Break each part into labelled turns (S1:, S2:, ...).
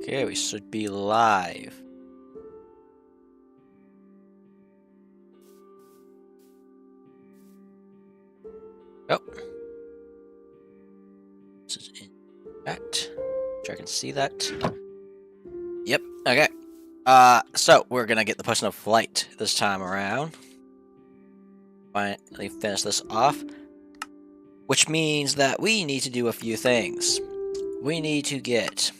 S1: Okay, we should be live. Oh. This is in chat. Sure I can see that. Yep, okay. So we're gonna get the person of flight this time around. Finally finish this off. Which means that we need to do a few things. We need to get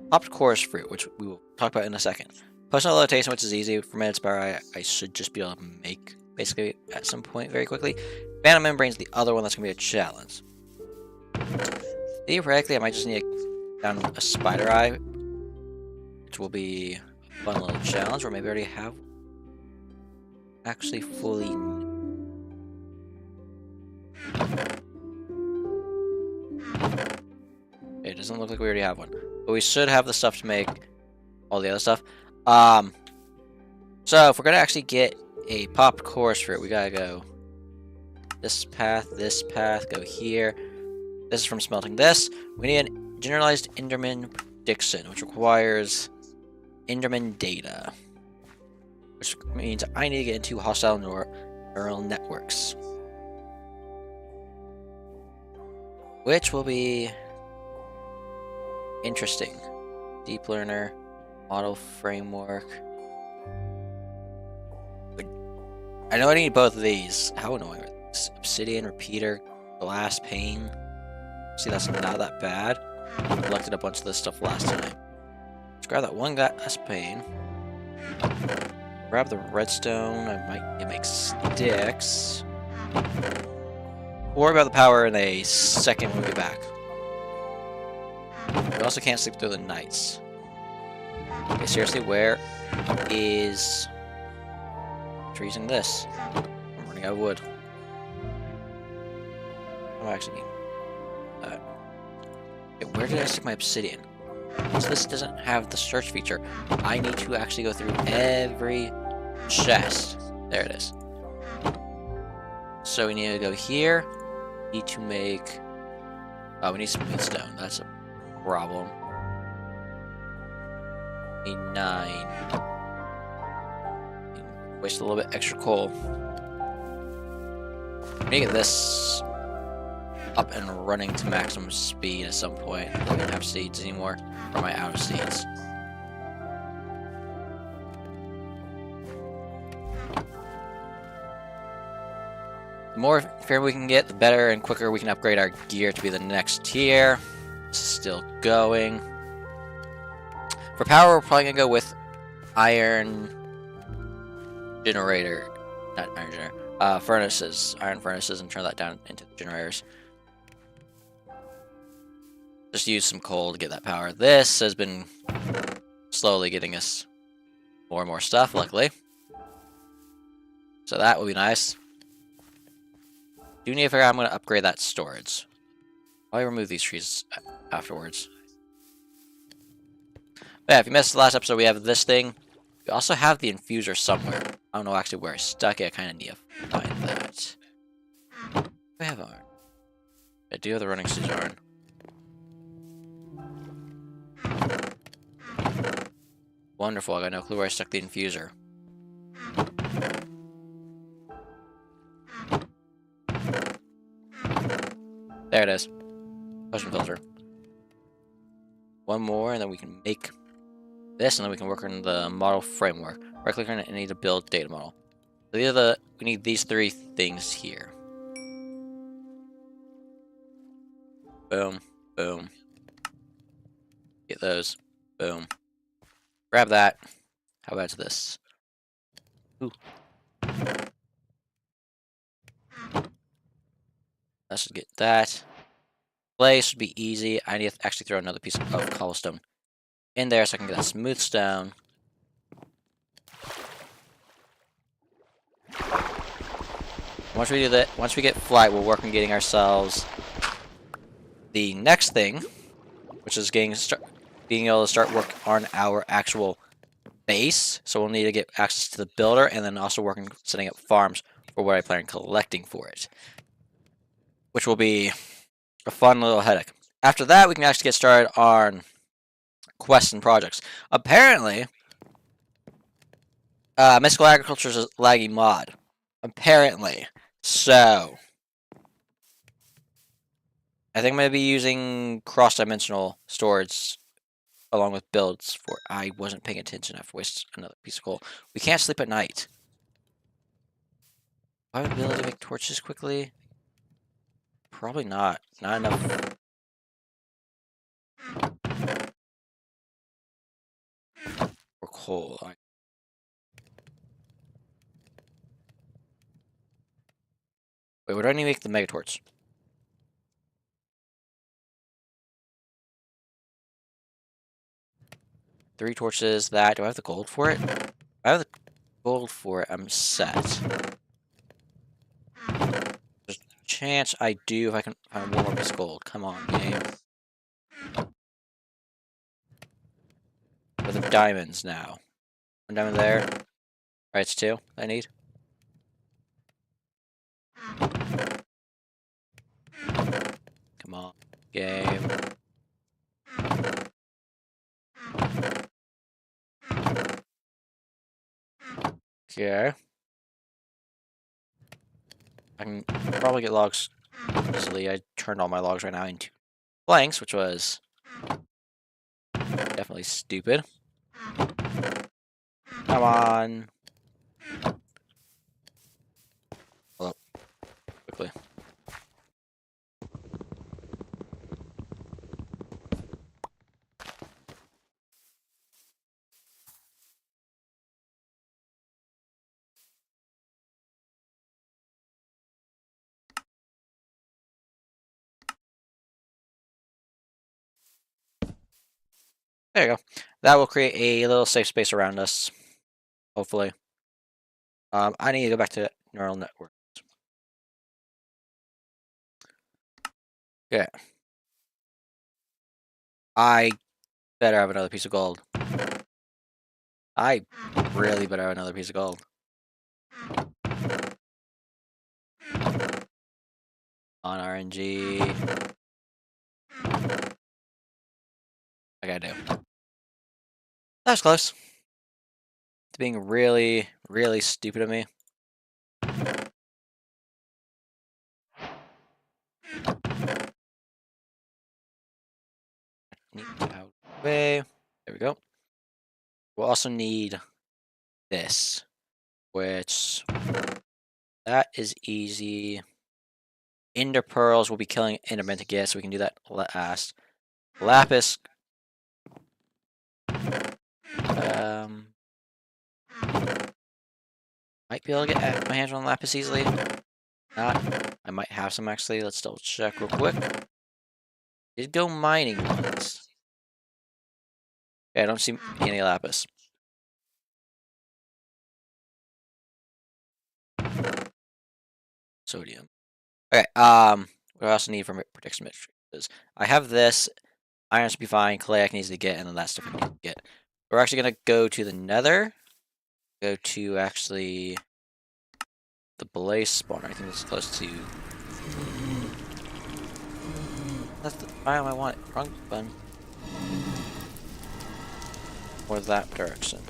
S1: popped chorus fruit, which we will talk about in a second. Personal levitation, which is easy. For minutes bar, I should just be able to make basically at some point very quickly. Phantom membrane's the other one that's gonna be a challenge. Theoretically, I might just need to down a spider eye, which will be a fun little challenge, or maybe I already have actually fully. It doesn't look like we already have one, but we should have the stuff to make all the other stuff. So if we're gonna actually get a popped chorus fruit, we gotta go this path, go here. This is from smelting this. We need a generalized Enderman prediction, which requires Enderman data, which means I need to get into hostile neural networks, which will be interesting. Deep learner, model framework. I know I need both of these. How annoying are these? Obsidian, repeater, glass pane. See, that's not that bad. I collected a bunch of this stuff last time. Let's grab that one glass pane. Grab the redstone. I might get make sticks. We'll worry about the power in a second when we get back. We also can't sleep through the nights. Okay, seriously, where is using this? I'm running out of wood. I'm actually need that. Okay, where did I stick my obsidian? So this doesn't have the search feature. I need to actually go through every chest. There it is. So we need to go here. Need to make. Oh, we need some stone. That's a problem. Need 9. Waste a little bit extra coal. We need to get this up and running to maximum speed at some point. I don't have seeds anymore. Or am I out of seeds? The more fair we can get, the better and quicker we can upgrade our gear to be the next tier. This is still going. For power, we're probably gonna go with iron generator, not iron generator, furnaces, iron furnaces, and turn that down into the generators. Just use some coal to get that power. This has been slowly getting us more and more stuff, luckily. So that will be nice. Do need to figure out how I'm going to upgrade that storage. I'll remove these trees afterwards. But yeah, if you missed the last episode, we have this thing. We also have the infuser somewhere. I don't know actually where I stuck it. I kind of need to find that. I have iron. I do have the running siege iron. Wonderful. I got no clue where I stuck the infuser. There it is. Potion filter. One more, and then we can make this, and then we can work on the model framework. Right click on it and need to build data model. So these are we need these 3 things here. Boom, boom. Get those. Boom. Grab that. How about this? Ooh. I should get that. Clay should be easy. I need to actually throw another piece of cobblestone in there so I can get that smooth stone. Once we do that, once we get flight, we'll work on getting ourselves the next thing, which is being able to start work on our actual base. So we'll need to get access to the builder, and then also work on setting up farms for what I plan on collecting for it, which will be a fun little headache. After that, we can actually get started on quests and projects. Apparently, mystical agriculture is a laggy mod. Apparently. So, I think I'm going to be using cross-dimensional storage along with builds for... I wasn't paying attention. I've wasted another piece of coal. We can't sleep at night. Why would I be able to make torches quickly? Probably not. Not enough. Or coal. Wait, what do I need to make the mega torch? Three torches, that. Do I have the gold for it? If I have the gold for it, I'm set. There's a chance I do if I can find one more piece of gold. Come on, game. For the diamonds now. One diamond there. Alright, it's two I need. Come on, game. Okay. I can probably get logs easily. I turned all my logs right now into planks, which was definitely stupid. Come on. Hold up. Quickly. There you go. That will create a little safe space around us. Hopefully. I need to go back to neural networks. Okay. I better have another piece of gold. I really better have another piece of gold. On RNG. I gotta do. That was close. It's being really, really stupid of me. Need to get out of the way. There we go. We'll also need this, which that is easy. Ender pearls will be killing Enderman to get, so we can do that last. Lapis. Might be able to get my hands on lapis easily. Not. I might have some actually. Let's double check real quick. Did go mining once. Okay, I don't see any lapis. Sodium. Okay, what do I also need from protection matrices? I have this. Iron should be fine. Clay I can easily get, and then that stuff I need to get. We're actually gonna go to the nether. Go to actually the blaze spawner. I think it's close to. That's the biome I want. Wrong button. Or that direction.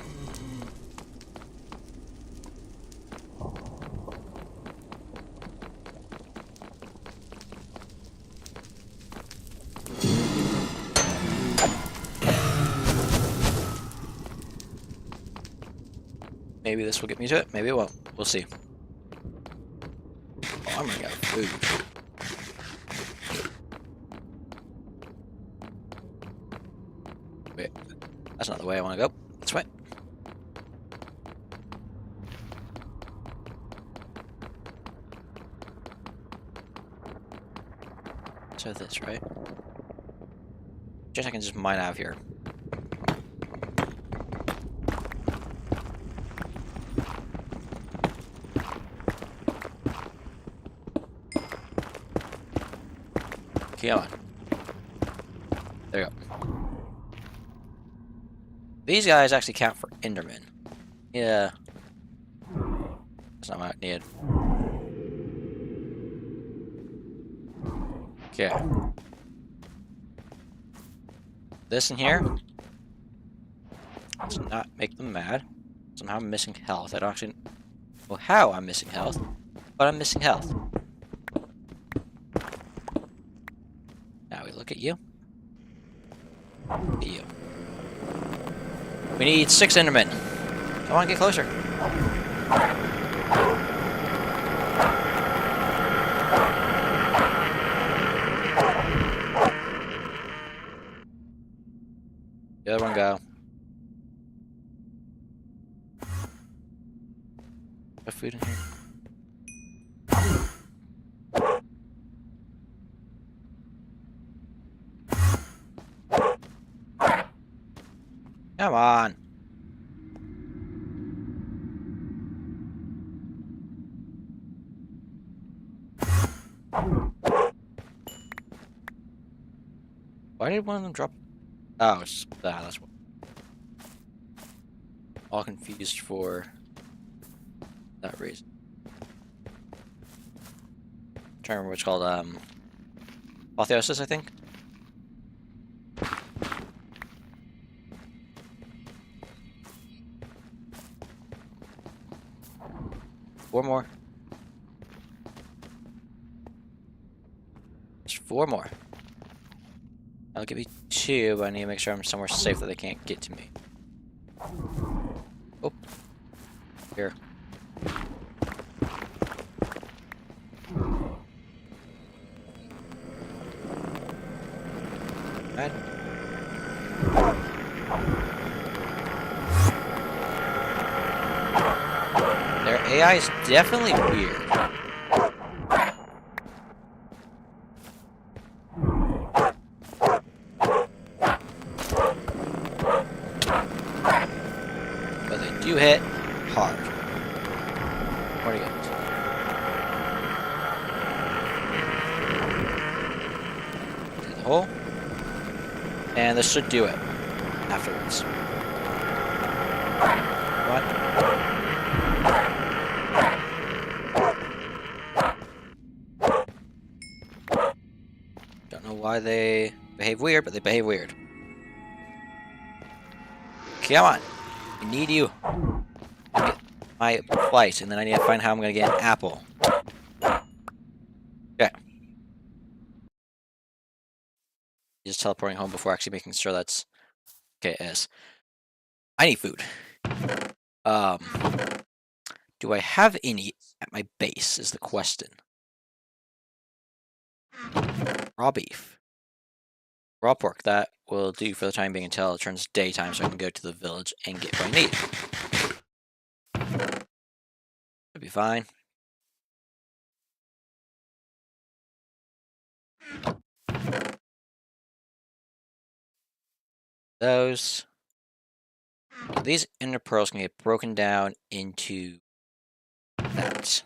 S1: Maybe this will get me to it. Maybe it won't. We'll see. Oh, I'm running out of food. Wait, that's not the way I want to go. That's right. So this, right? Guess I can just mine out of here. Come on. There you go. These guys actually count for Enderman. Yeah. That's not what I need. Okay. This in here. Let's not make them mad. Somehow I'm missing health. I don't actually know how I'm missing health, but I'm missing health. Now we look at you. Look at you. We need 6 Endermen. Come on, get closer. The other one go. Got food in here. Come on. Why did one of them drop? Oh, it's that's what. All confused for that reason. I'm trying to remember what it's called. Apotheosis, I think. Four more. There's 4 more. I'll give you 2, but I need to make sure I'm somewhere safe that they can't get to me. Oh. Here. Bad. Their AI is definitely weird. But they do hit hard. Where'd he go? In the hole. And this should do it afterwards. What? Don't know why they behave weird, but they behave weird. Come on. I need you. Get my flight, and then I need to find how I'm going to get an apple. Okay. Just teleporting home before actually making sure that's okay. Yes. I need food. Do I have any at my base is the question. Raw beef. Raw pork. That will do for the time being until it turns daytime so I can go to the village and get what I need. Should be fine. Those. These inner pearls can get broken down into that.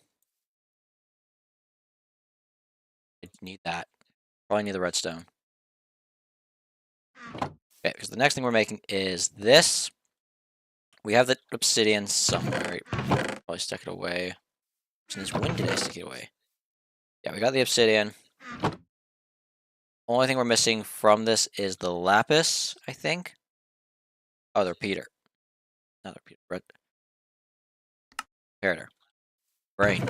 S1: I need that. Probably need the redstone. Okay, because the next thing we're making is this. We have the obsidian somewhere. Probably stuck it away. Since when did I stick it away? Yeah, we got the obsidian. Only thing we're missing from this is the lapis, I think. Oh, they're Peter. Another Peter. Red. Parator. Brain.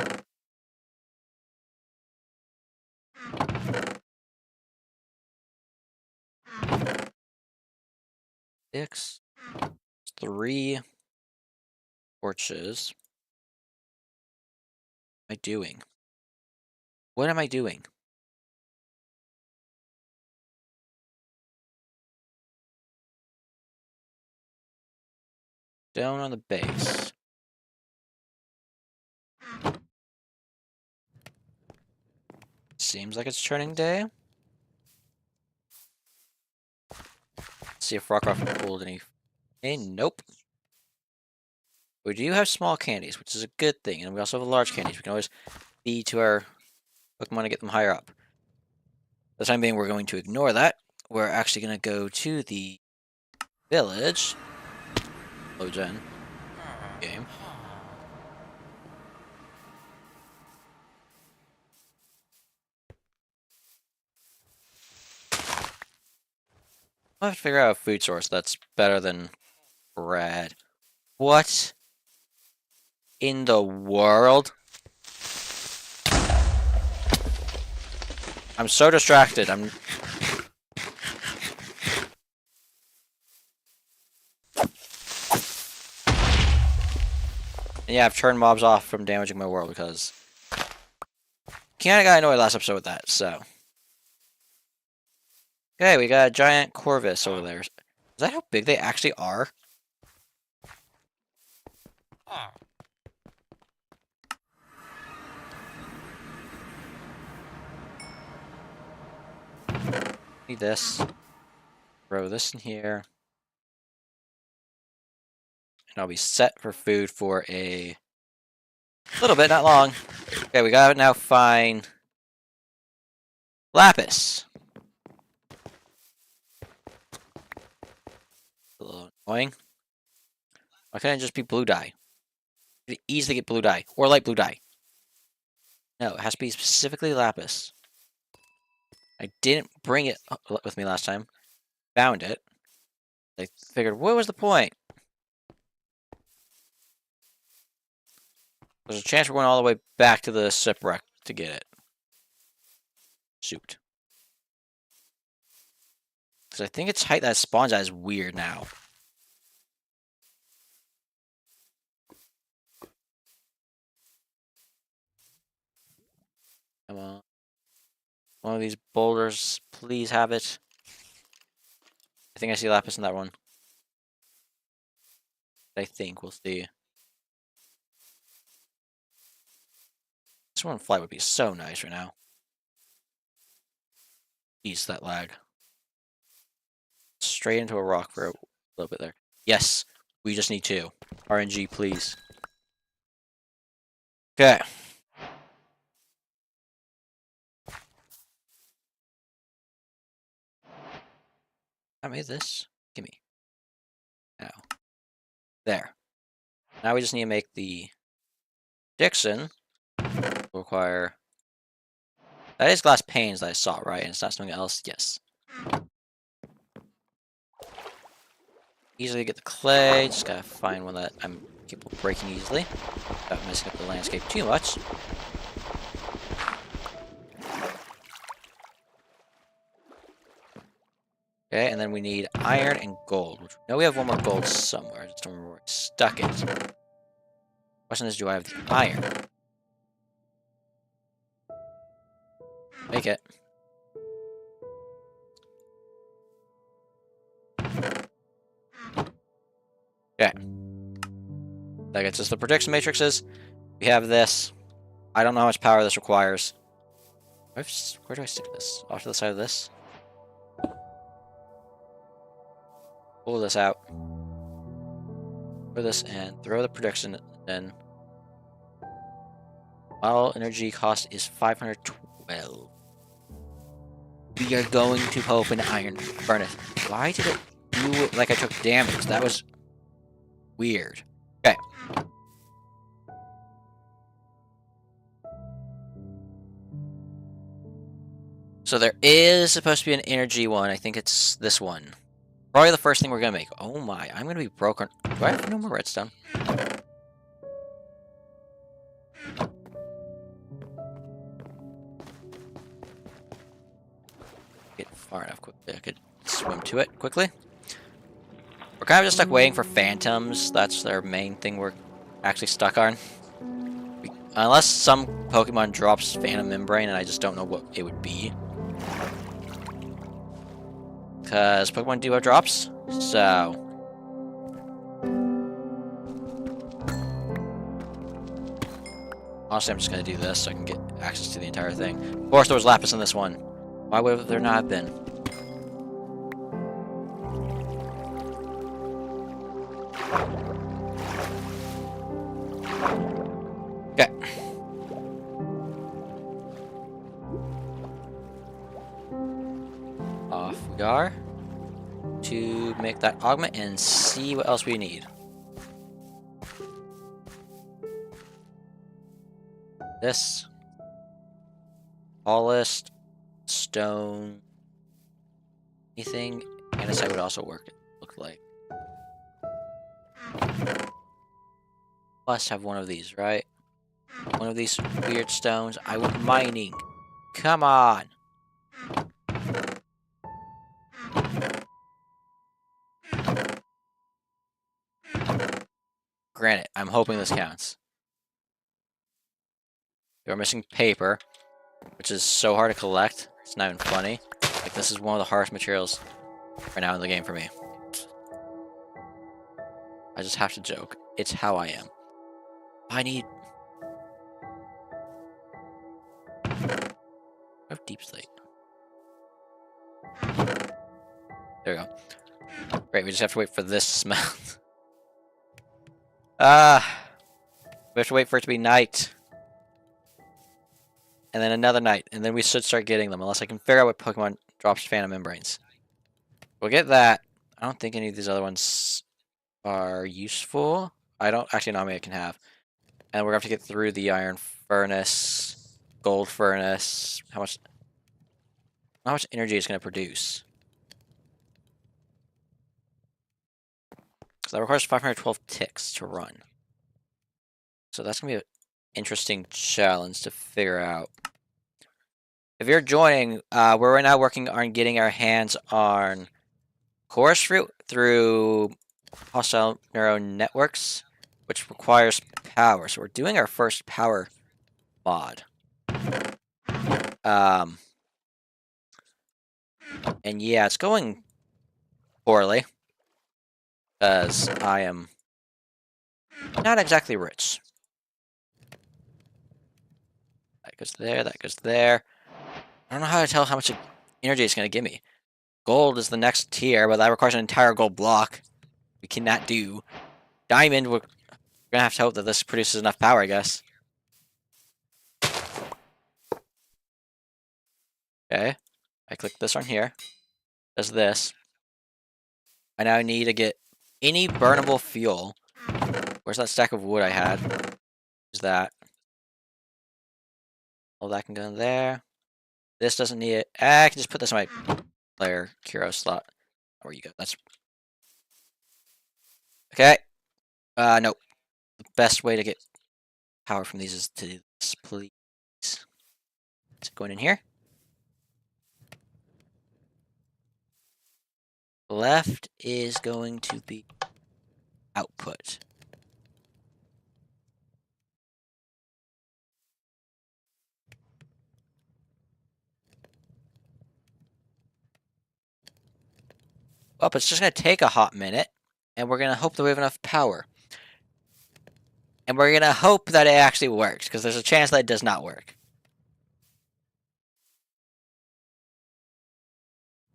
S1: Six. 3 torches. What am I doing? What am I doing? Down on the base. Seems like it's turning day. Let's see if Rockcroft pulled any. Hey, nope. We do have small candies, which is a good thing, and we also have large candies. We can always feed to our Pokemon to get them higher up. For the time being, we're going to ignore that. We're actually going to go to the village. Low gen game. I'll have to figure out a food source that's better than bread. What in the world? I'm so distracted. Yeah, I've turned mobs off from damaging my world because kinda got annoyed last episode with that, so. Okay, we got a giant Corvus over there. Is that how big they actually are? Need this. Throw this in here. And I'll be set for food for a little bit, not long. Okay, we gotta now find Lapis. A little annoying. Why can't it just be blue dye? You could easily get blue dye. Or light blue dye. No, it has to be specifically Lapis. I didn't bring it with me last time. Found it. I figured, what was the point? There's a chance we're going all the way back to the shipwreck to get it. Shoot. Because I think its height that it spawns at is weird now. Come on. One of these boulders, please have it. I think I see Lapis in that one. I think we'll see. This one flight would be so nice right now. Jeez, that lag. Straight into a rock for a little bit there. Yes, we just need 2. RNG, please. Okay. I made this. Gimme. Now. There. Now we just need to make the Dixon. Require. That is glass panes that I saw, right? And it's not something else? Yes. Easily get the clay. Just gotta find one that I'm capable of breaking easily. Without messing up the landscape too much. Okay, and then we need iron and gold. Which we know we have one more gold somewhere. I just don't remember where I stuck it. Question is, do I have the iron? Make it. Okay. That gets us the prediction matrices. We have this. I don't know how much power this requires. Where do I stick this? Off to the side of this? Pull this out. Throw this and throw the prediction in. Model energy cost is 512. We are going to open iron furnace. Why did it do it like I took damage? That was weird. Okay. So there is supposed to be an energy one. I think it's this one. Probably the first thing we're gonna make. Oh my, I'm gonna be broken. Do I have no more redstone? Get far enough quickly. I could swim to it quickly. We're kind of just stuck waiting for phantoms. That's their main thing we're actually stuck on. Unless some Pokemon drops Phantom Membrane and I just don't know what it would be. Because Pokemon do have drops, so... Honestly, I'm just going to do this so I can get access to the entire thing. Of course, there was Lapis in this one. Why would there not have been? Okay. Off we are to make that augment and see what else we need. This polished stone, anything andesite would also work. It looked like must have one of these, right? One of these weird stones. I went mining. Come on. Granite. I'm hoping this counts. We're missing paper, which is so hard to collect. It's not even funny. Like, this is one of the hardest materials right now in the game for me. I just have to joke. It's how I am. I need... I have deep slate. There we go. Great, we just have to wait for this to smell. We have to wait for it to be night. And then another night. And then we should start getting them, unless I can figure out what Pokemon drops Phantom Membranes. We'll get that. I don't think any of these other ones are useful. I don't actually know how many I can have. And we're going to have to get through the Iron Furnace, Gold Furnace. How much energy it's going to produce. Because that requires 512 ticks to run. So that's going to be an interesting challenge to figure out. If you're joining, we're right now working on getting our hands on Chorus Fruit through Hostile Neural Networks, which requires power. So we're doing our first power mod. And yeah, it's going poorly. Because I am not exactly rich. That goes there, that goes there. I don't know how to tell how much energy it's going to give me. Gold is the next tier, but that requires an entire gold block. We cannot do. Diamond, we're going to have to hope that this produces enough power, I guess. Okay. I click this on here. Does this. I now need to get any burnable fuel. Where's that stack of wood I had? Is that? Oh, that can go in there. This doesn't need it. I can just put this in my player Kuro slot. Where you go? That's okay. Nope. The best way to get power from these is to do this, please. Is it going in here? Left is going to be output. Well, it's just going to take a hot minute, and we're going to hope that we have enough power. And we're going to hope that it actually works, because there's a chance that it does not work.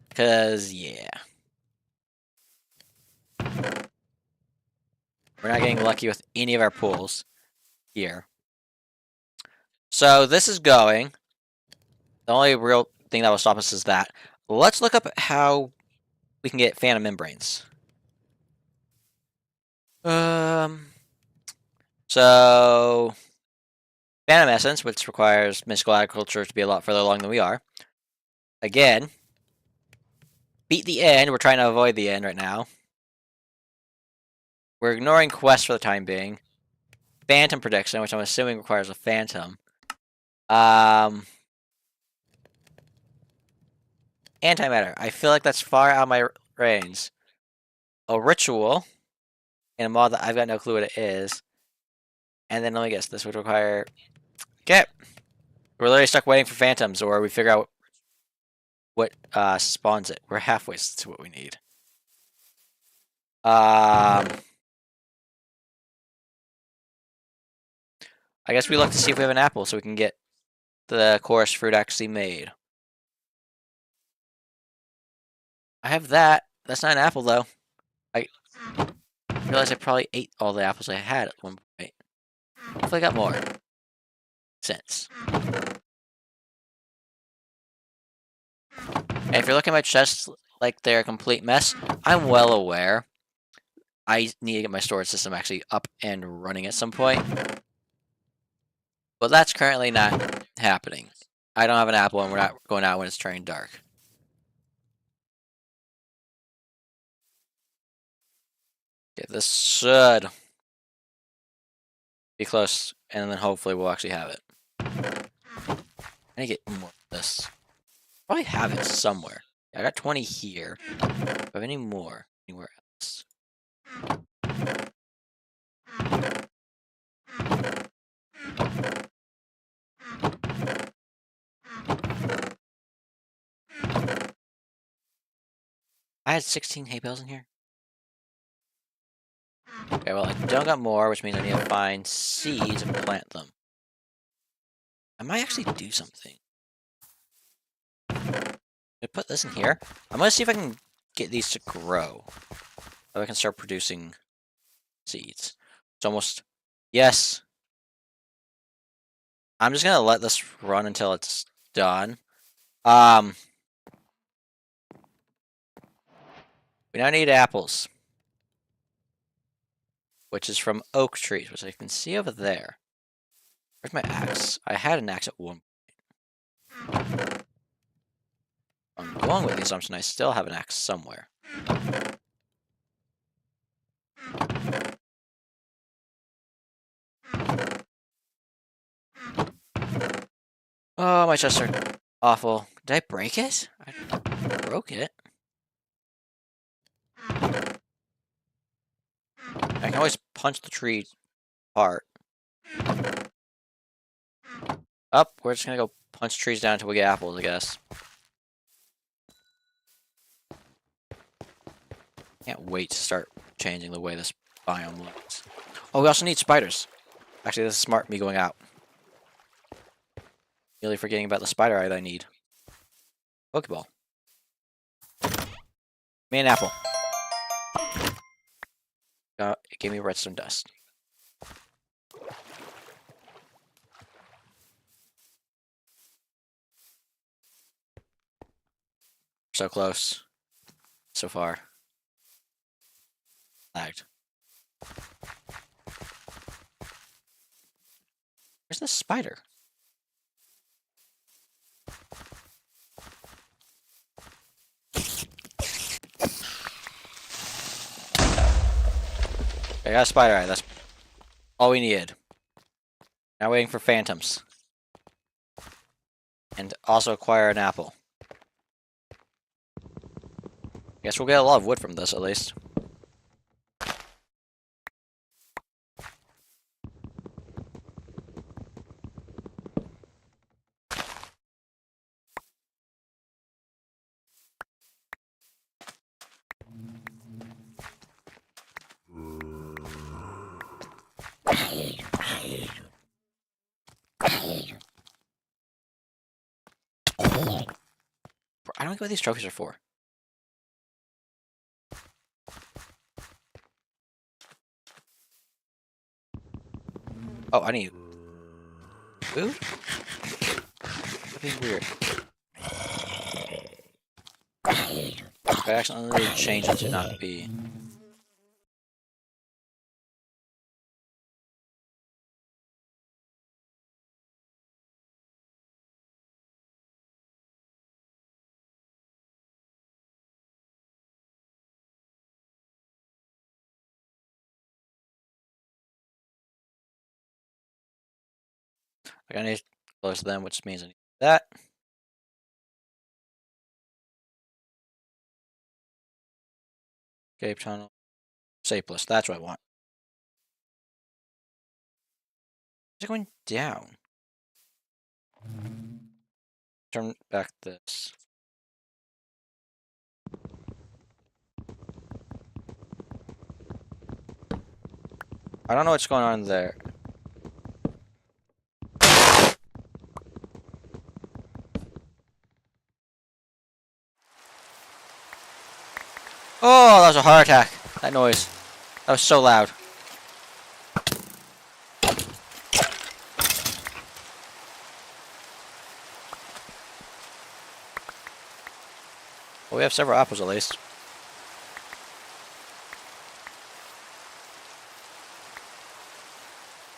S1: Because, yeah. We're not getting lucky with any of our pools here. So, this is going. The only real thing that will stop us is that. Let's look up how we can get Phantom Membranes. So, Phantom Essence, which requires Mystical Agriculture to be a lot further along than we are. Again, beat the end. We're trying to avoid the end right now. We're ignoring Quest for the time being. Phantom Prediction, which I'm assuming requires a Phantom. Antimatter. I feel like that's far out of my range. A Ritual. In a mod that I've got no clue what it is. And then let me guess, this would require... Okay. We're literally stuck waiting for Phantoms, or we figure out what spawns it. We're halfway to what we need. I guess we look to see if we have an apple so we can get the chorus fruit actually made. I have that. That's not an apple, though. I realized I probably ate all the apples I had at one point. Hopefully I got more. Since. And if you're looking at my chests like they're a complete mess, I'm well aware. I need to get my storage system actually up and running at some point. But that's currently not happening. I don't have an apple and we're not going out when it's turning dark. Okay, this should Be close, and then hopefully we'll actually have it. I need to get more of this. Probably have it somewhere. I got 20 here. Do I have any more anywhere else? I had 16 hay bales in here. Okay, well, I don't got more, which means I need to find seeds and plant them. I might actually do something. I put this in here. I'm gonna see if I can get these to grow. So I can start producing seeds. It's almost... Yes! I'm just gonna let this run until it's done. We now need apples. Which is from oak trees, which I can see over there. Where's my axe? I had an axe at one point. I'm going with the assumption I still have an axe somewhere. Oh, my chests are awful. Did I break it? I broke it. I can always punch the tree apart. Up, we're just gonna go punch trees down until we get apples, I guess. Can't wait to start changing the way this biome looks. Oh, we also need spiders. Actually, this is smart, me going out. Nearly forgetting about the spider eye that I need. Pokeball. Me an apple. It gave me redstone dust. So close. So far. Lagged. Where's the spider? I got a spider eye. That's all we needed. Now waiting for phantoms. And also acquire an apple. Guess we'll get a lot of wood from this, at least. I don't know what these trophies are for. Oh, I need food? That'd be weird. I accidentally changed it to not be. Like I need to close them, which means I need that. Escape tunnel. Safeless, that's what I want. Is it going down? Turn back this. I don't know what's going on there. Oh, that was a heart attack. That noise. That was so loud. Well, we have several apples at least.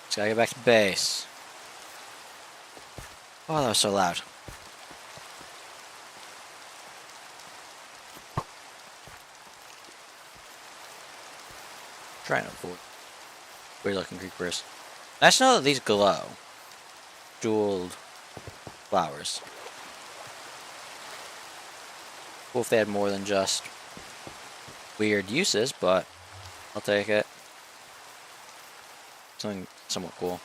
S1: Just gotta get back to base. Oh, that was so loud. Trying to avoid weird looking creepers. Nice to know that these glow. Jeweled flowers. Cool if they had more than just weird uses, but I'll take it. Something somewhat cool.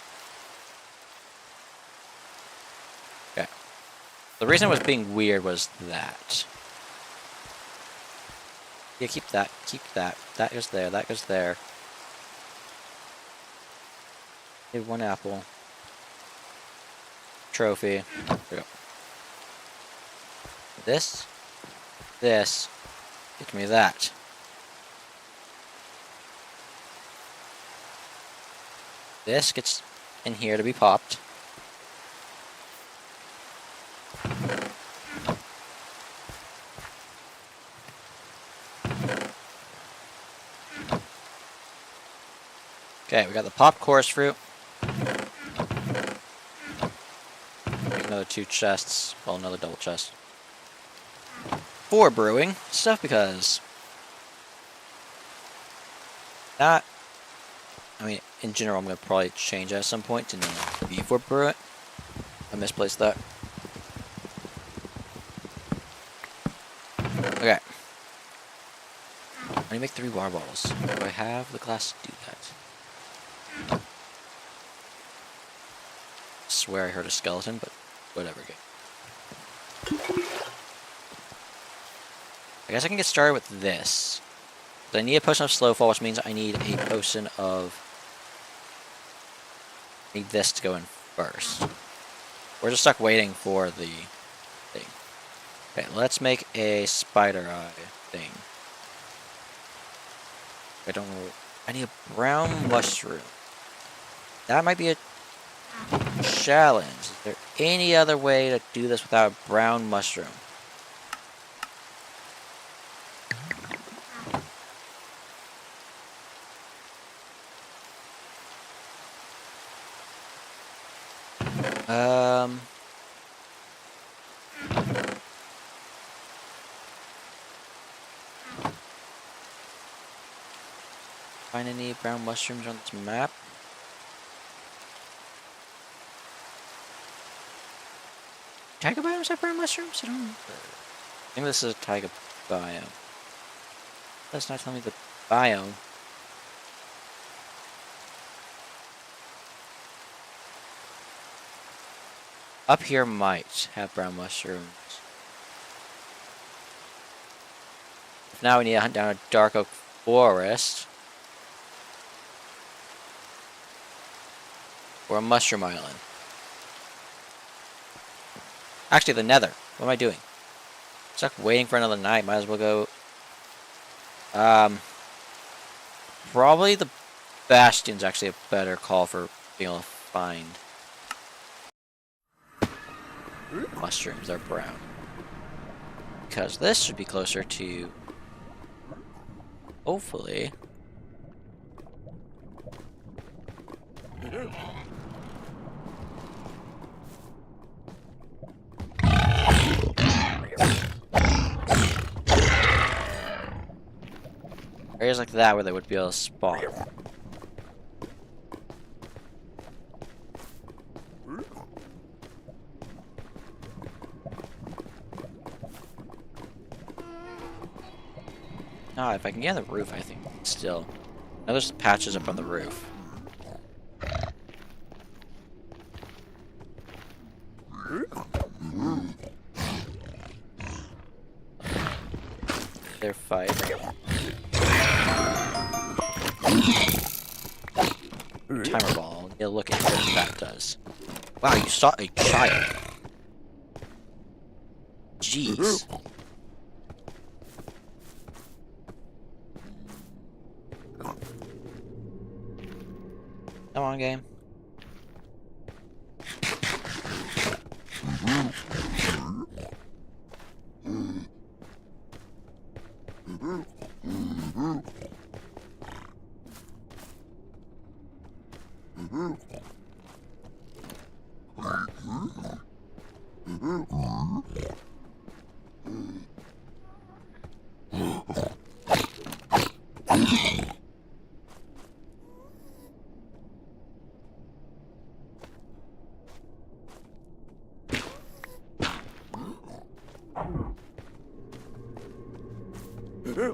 S1: Okay. The reason it was being weird was that. Yeah, keep that. Keep that. That goes there. That goes there. Need one apple. Trophy. There we go. This. This. Get me that. This gets in here to be popped. Okay, we got the popped chorus fruit. Make another 2 chests. Well, another double chest. For brewing stuff because that. I mean, in general, I'm gonna probably change it at some point to before brew it. I misplaced that. Okay. I need to make 3 water bottles. Do I have the glass to do that? I swear I heard a skeleton, but whatever. I guess I can get started with this. But I need a potion of slow fall, which means I need a potion of. I need this to go in first. We're just stuck waiting for the thing. Okay, let's make a spider eye thing. I don't know. I need a brown mushroom. That might be a challenge. Is there any other way to do this without a brown mushroom? Find any brown mushrooms on this map? Taiga biomes have brown mushrooms? I don't remember. I think this is a taiga biome. That's not telling me the biome. Up here might have brown mushrooms. Now we need to hunt down a dark oak forest. Or a mushroom island. Actually, the nether. What am I doing? Stuck waiting for another night. Might as well go. Probably the bastion's actually a better call for being able to find mushrooms. They're brown. Because this should be closer to. Hopefully. Areas like that where they would be able to spawn. Ah, if I can get on the roof, I think still. Now there's patches up on the roof. They're fighting. Timer ball. Yeah, look at what that does. Wow, you saw a child. Jeez. Come on, game. What?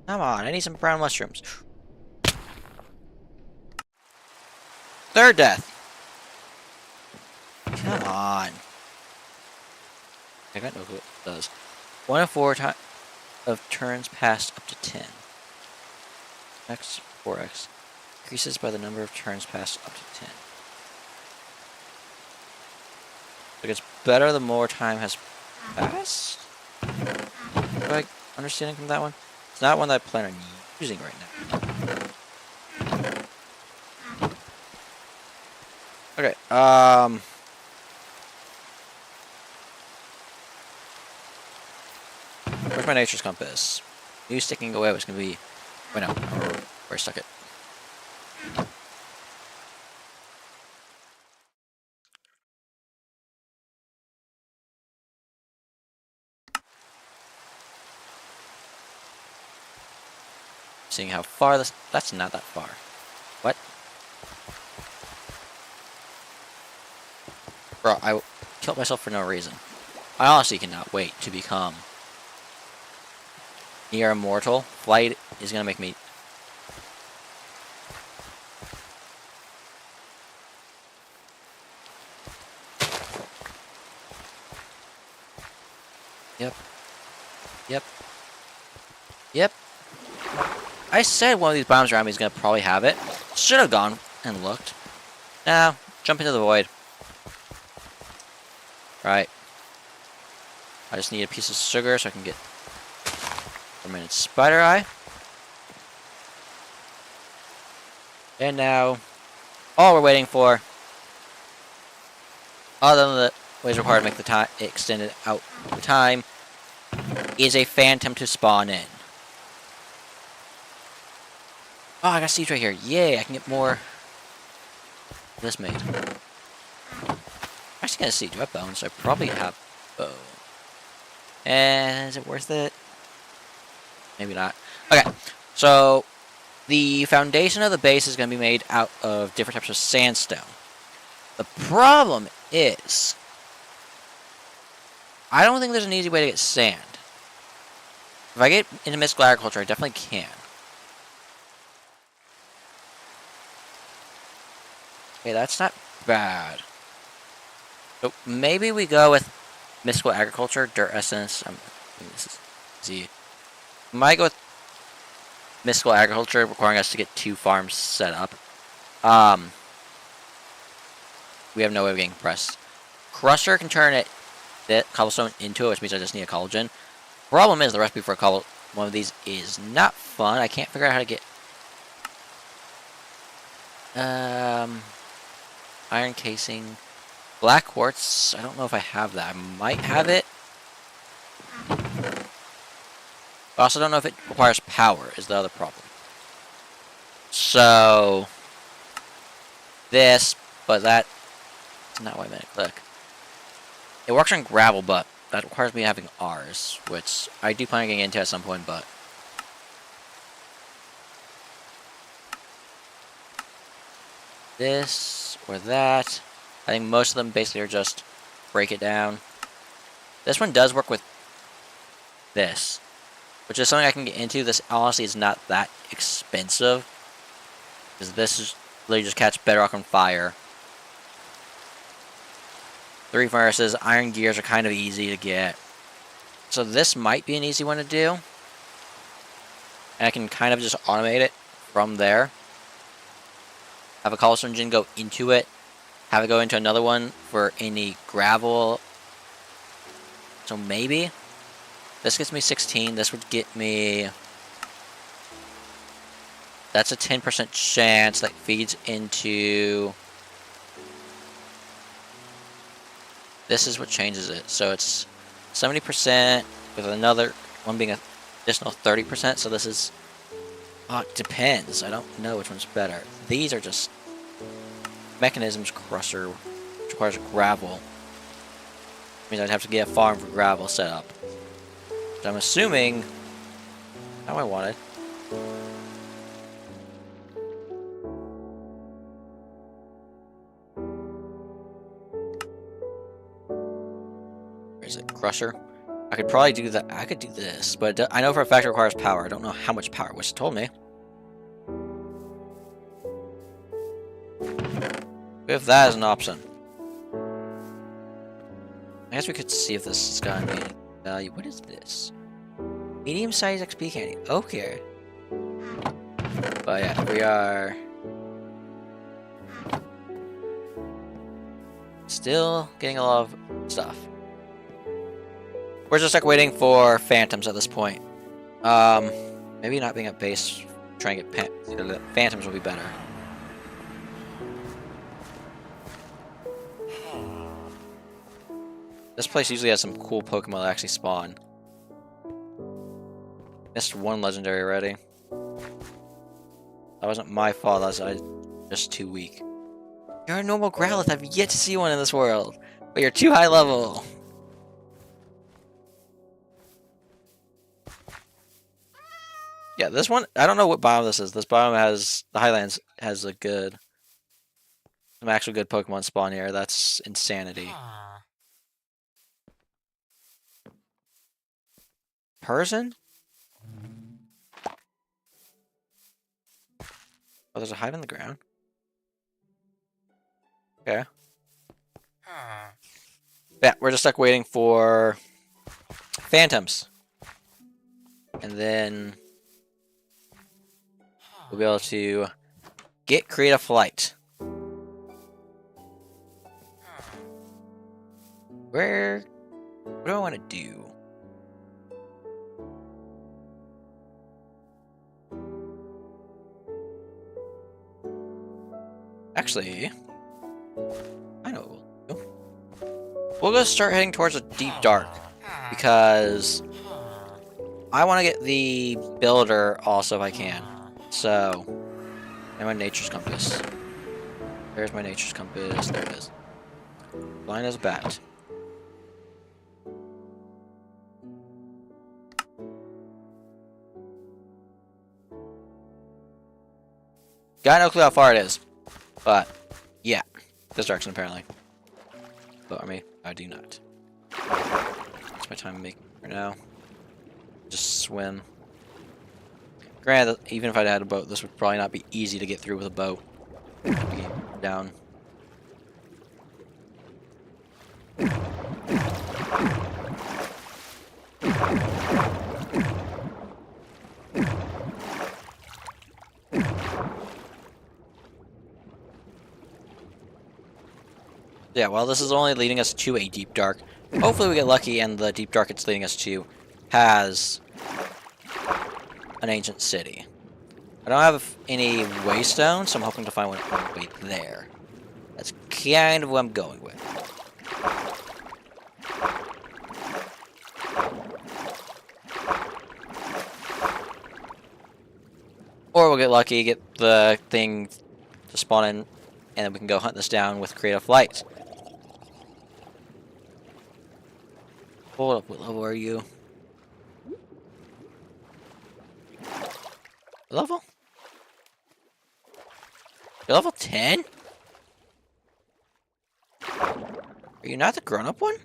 S1: Come on, I need some brown mushrooms. Third death. Come on. I don't know who it does. 1 of 4 of turns passed up to 10. X 4x increases by the number of turns passed up to 10. It gets better the more time has passed. Do I understand from that one? It's not one that I plan on using right now. Okay, where's my nature's compass? You sticking away was gonna be... Wait, no. Where I stuck it. Seeing how far this... That's not that far. What? Bro, I killed myself for no reason. I honestly cannot wait to become near immortal. Flight is gonna make me... Yep. Yep. Yep. I said one of these bombs around me is gonna probably have it. Should have gone and looked. Now, jump into the void. Right. I just need a piece of sugar so I can get a minute spider eye. And now, all we're waiting for, other than the ways required to make the time extended out the time, is a phantom to spawn in. Oh, I got seeds right here. Yay, I can get more of this made. I'm actually gonna see, do I have bones? I probably have bone. And is it worth it? Maybe not. Okay, so the foundation of the base is gonna be made out of different types of sandstone. The problem is, I don't think there's an easy way to get sand. If I get into mystical agriculture, I definitely can. Okay, that's not bad. So maybe we go with mystical agriculture, dirt essence. This is easy. We might go with mystical agriculture, requiring us to get 2 farms set up. We have no way of getting pressed. Crusher can turn cobblestone into it, which means I just need a collagen. Problem is, the recipe for one of these is not fun. I can't figure out how to get... Iron casing. Black quartz. I don't know if I have that. I might have it. I also don't know if it requires power, is the other problem. So... This, but that's not what I meant to click. It works on gravel, but that requires me having R's, which I do plan on getting into at some point, but... This, or that. I think most of them basically are just break it down. This one does work with this, which is something I can get into. This honestly is not that expensive, because this is literally just catch bedrock on fire. 3 furnaces, iron gears are kind of easy to get. So this might be an easy one to do. And I can kind of just automate it from there. Have a cobblestone engine go into it. Have it go into another one for any gravel. So maybe. This gets me 16. This would get me... That's a 10% chance that feeds into... This is what changes it. So it's 70% with another one being a additional 30%, so this is... it depends. I don't know which one's better. These are just... Mechanisms crusher, which requires gravel. Means I'd have to get a farm for gravel set up. But I'm assuming... How I want it. Where is it? Crusher? I could probably do that. I could do this, but I know for a fact it requires power. I don't know how much power, which it told me. If that is an option. I guess we could see if this has got any value. What is this? Medium-sized XP candy. Okay. But yeah, we are... still getting a lot of stuff. We're just like waiting for phantoms at this point. Maybe not being at base, trying to get phantoms will be better. This place usually has some cool Pokemon that actually spawn. Missed one legendary already. That wasn't my fault, I was just too weak. You're a normal Growlithe, I've yet to see one in this world. But you're too high level. Yeah, this one, I don't know what biome this is. This biome has, the Highlands has some actual good Pokemon spawn here. That's insanity. Person? Oh, there's a hive in the ground. Okay. Yeah, we're just stuck waiting for phantoms. And then we'll be able to create a flight. What do I want to do? Actually, I know what we'll do. We'll go start heading towards a deep dark, because I want to get the builder also if I can. So, and my nature's compass. There's my nature's compass. There it is. Blind as a bat. Got no clue how far it is. But, yeah. This direction, apparently. But, I do not. It's my time making for now. Just swim. Granted, even if I had a boat, this would probably not be easy to get through with a boat. Down. Yeah, well, this is only leading us to a deep dark. Hopefully we get lucky and the deep dark it's leading us to has an ancient city. I don't have any waystone, so I'm hoping to find one on the way there. That's kind of what I'm going with. Or we'll get lucky, get the thing to spawn in, and then we can go hunt this down with creative flight. Hold up, what level are you? Level? You're level 10? Are you not the grown-up one?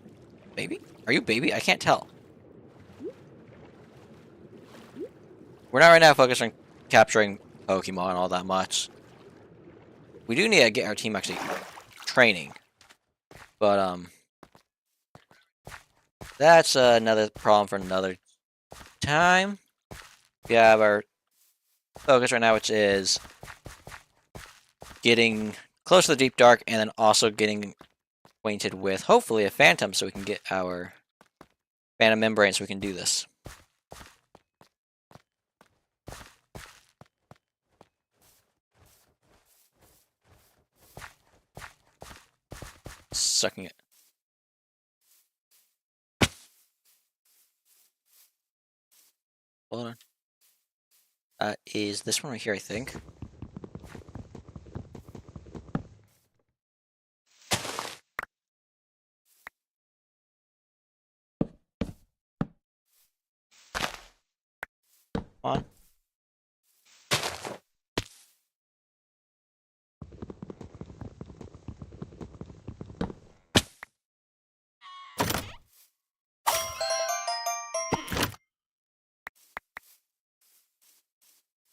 S1: Baby? Are you baby? I can't tell. We're not right now focused on capturing Pokemon all that much. We do need to get our team actually training. But, that's another problem for another time. We have our focus right now, which is getting close to the deep dark, and then also getting acquainted with, hopefully, a phantom, so we can get our phantom membrane so we can do this. Sucking it. Hold on. Is this one right here, I think. Come on.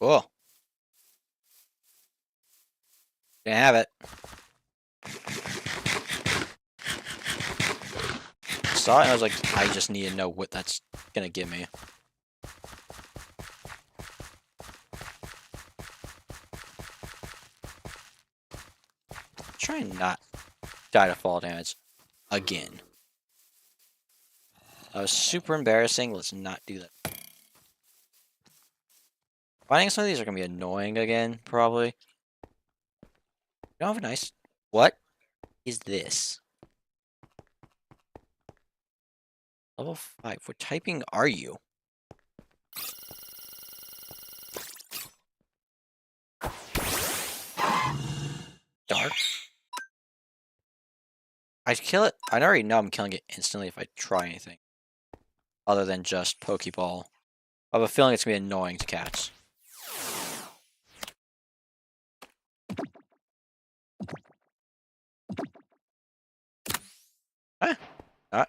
S1: Cool. Can have it. Saw it and I was like, I just need to know what that's gonna give me. Try and not die to fall damage again. That was super embarrassing. Let's not do that. Finding some of these are gonna be annoying again, probably. You don't have a nice. What is this? Level 5. What typing are you? Dark? I'd kill it. I already know I'm killing it instantly if I try anything. Other than just Pokeball. I have a feeling it's going to be annoying to catch. Not.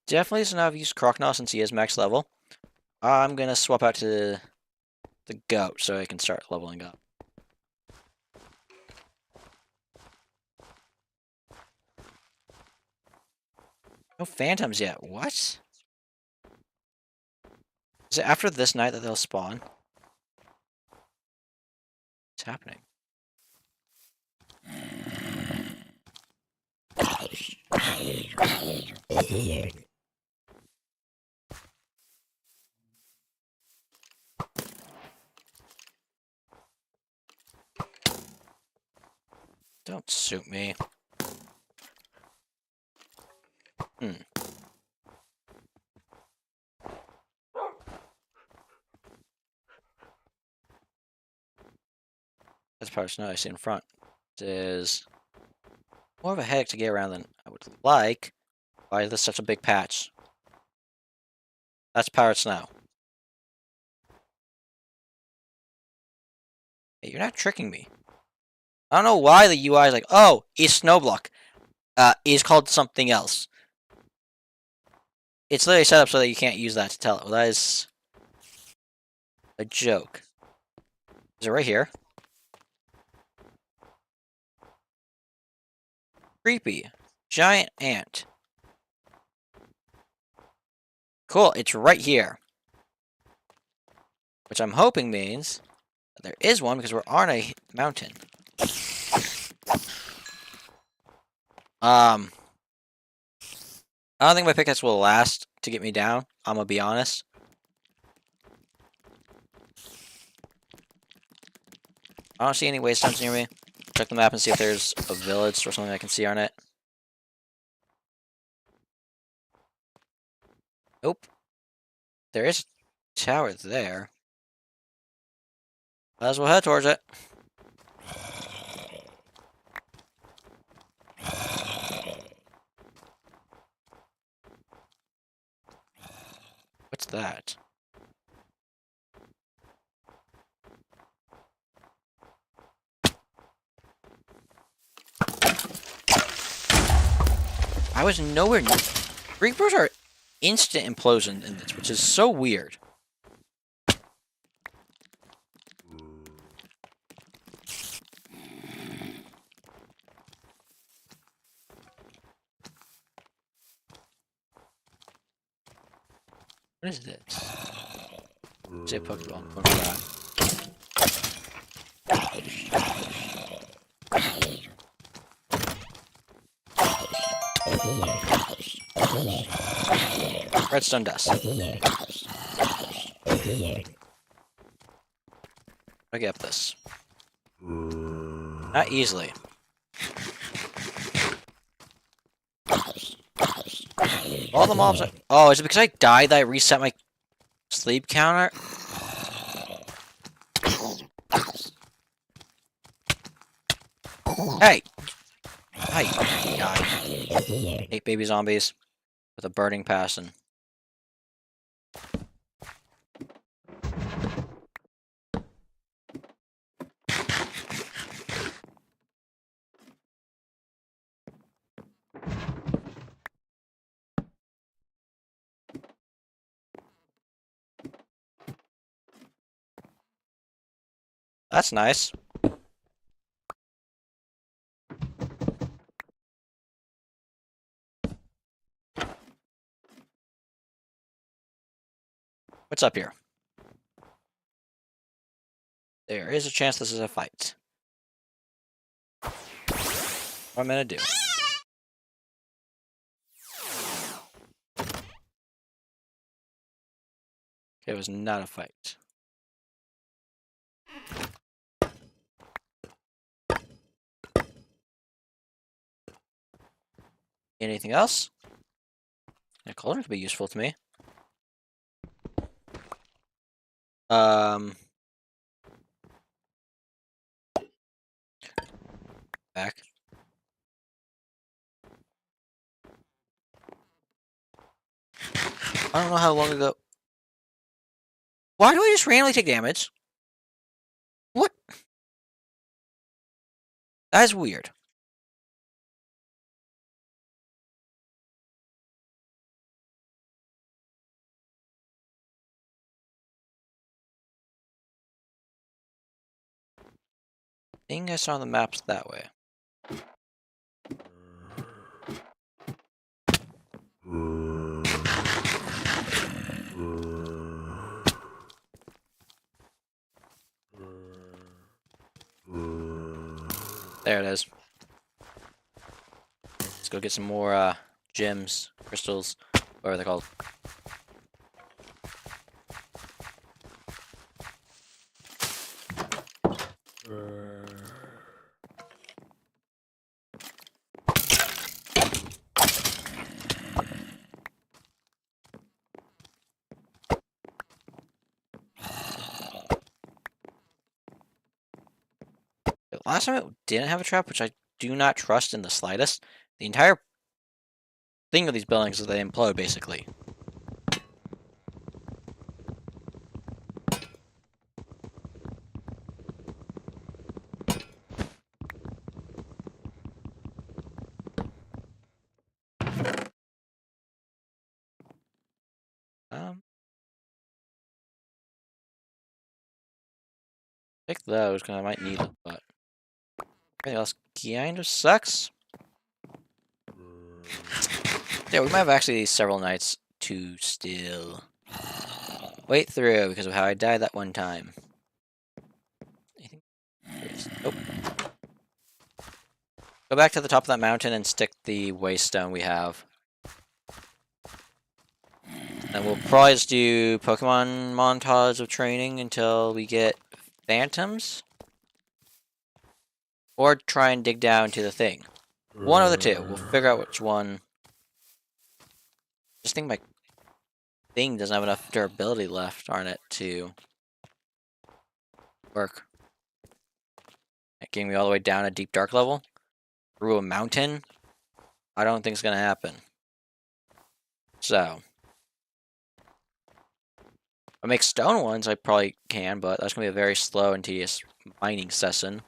S1: Definitely does not have used Crocodile since he is max level. I'm going to swap out to the goat so I can start leveling up. No phantoms yet. What? Is it after this night that they'll spawn? What's happening? Don't suit me. That's probably snow I see in front. It is more of a headache to get around than I would like. Why is this such a big patch? That's powdered snow. Hey, you're not tricking me. I don't know why the UI is like, oh, it's Snowblock. Is called something else. It's literally set up so that you can't use that to tell it. Well, that is a joke. Is it right here? Creepy. Giant ant. Cool, it's right here. Which I'm hoping means that there is one because we're on a mountain. I don't think my pickaxe will last to get me down. I'm gonna be honest. I don't see any waste times near me. Check the map and see if there's a village or something I can see on it. Nope. There is a tower there. Might as well head towards it. What's that? I was nowhere near. Reapers are instant implosion in this, which is so weird. What is this? Say Pokeball. What is that? Redstone dust. I get this. Not easily. All the mobs are... Oh, is it because I died that I reset my sleep counter? Hey! Hi, die. Hate baby zombies with a burning passion. That's nice. What's up here? There is a chance this is a fight. What am I gonna do? It was not a fight. Anything else? Yeah, cauldron could be useful to me. Back. I don't know how long ago. Why do I just randomly take damage? What? That is weird. I think I saw the maps that way. There it is. Let's go get some more gems, crystals, whatever they're called. Last time it didn't have a trap, which I do not trust in the slightest. The entire thing of these buildings is they implode, basically. Pick those, because I might need them, but everything else kind of sucks. Yeah, we might have actually several nights to still wait through because of how I died that one time. Nope. Go back to the top of that mountain and stick the waste stone we have. And we'll probably just do Pokemon montage of training until we get Phantoms. Or try and dig down to the thing. One of the two. We'll figure out which one. Just think my thing doesn't have enough durability left on it to work. Getting me all the way down a deep dark level through a mountain, I don't think it's gonna happen. So, if I make stone ones, I probably can, but that's gonna be a very slow and tedious mining session.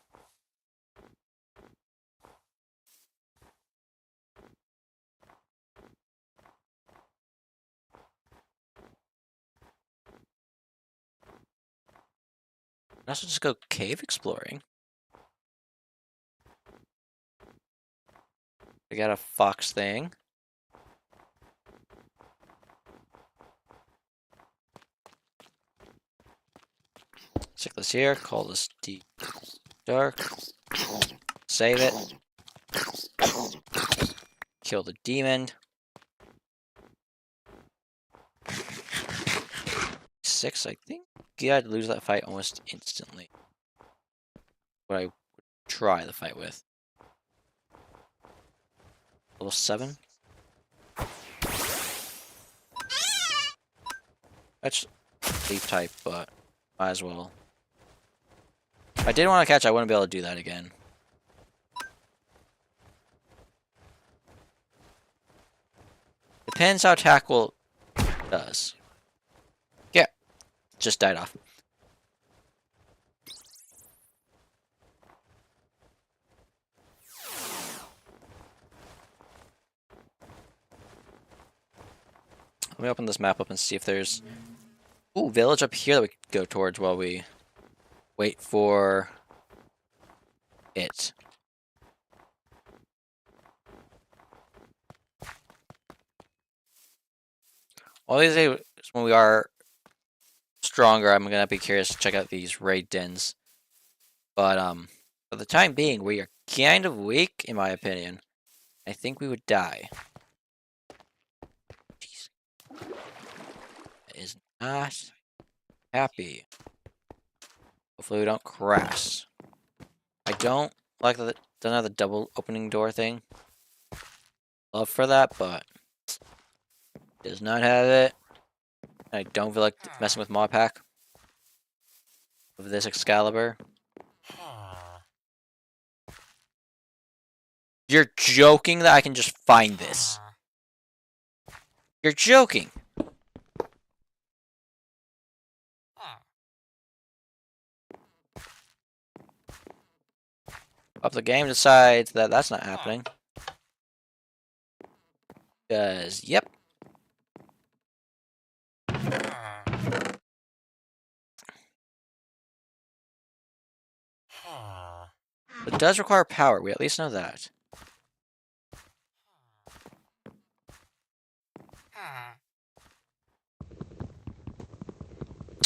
S1: Let's just go cave exploring. We got a fox thing. Stick this here, call this deep dark. Save it. Kill the demon. 6, I think. Yeah, I'd lose that fight almost instantly. What I would try the fight with. Level 7. That's leaf type, but might as well. If I didn't want to catch, I wouldn't be able to do that again. Depends how tackle does. Yeah, just died off. Let me open this map up and see if there's... Ooh, village up here that we could go towards while we wait for it. All these days, when we are stronger, I'm gonna be curious to check out these raid dens. But for the time being, we are kind of weak, in my opinion. I think we would die. Jeez. That is not happy. Hopefully we don't crash. I don't like that it doesn't have the double opening door thing. Love for that, but does not have it. I don't feel like messing with mod pack of this Excalibur. You're joking that I can just find this. You're joking. Up the game decides that that's not happening. Because, yep. It does require power, we at least know that.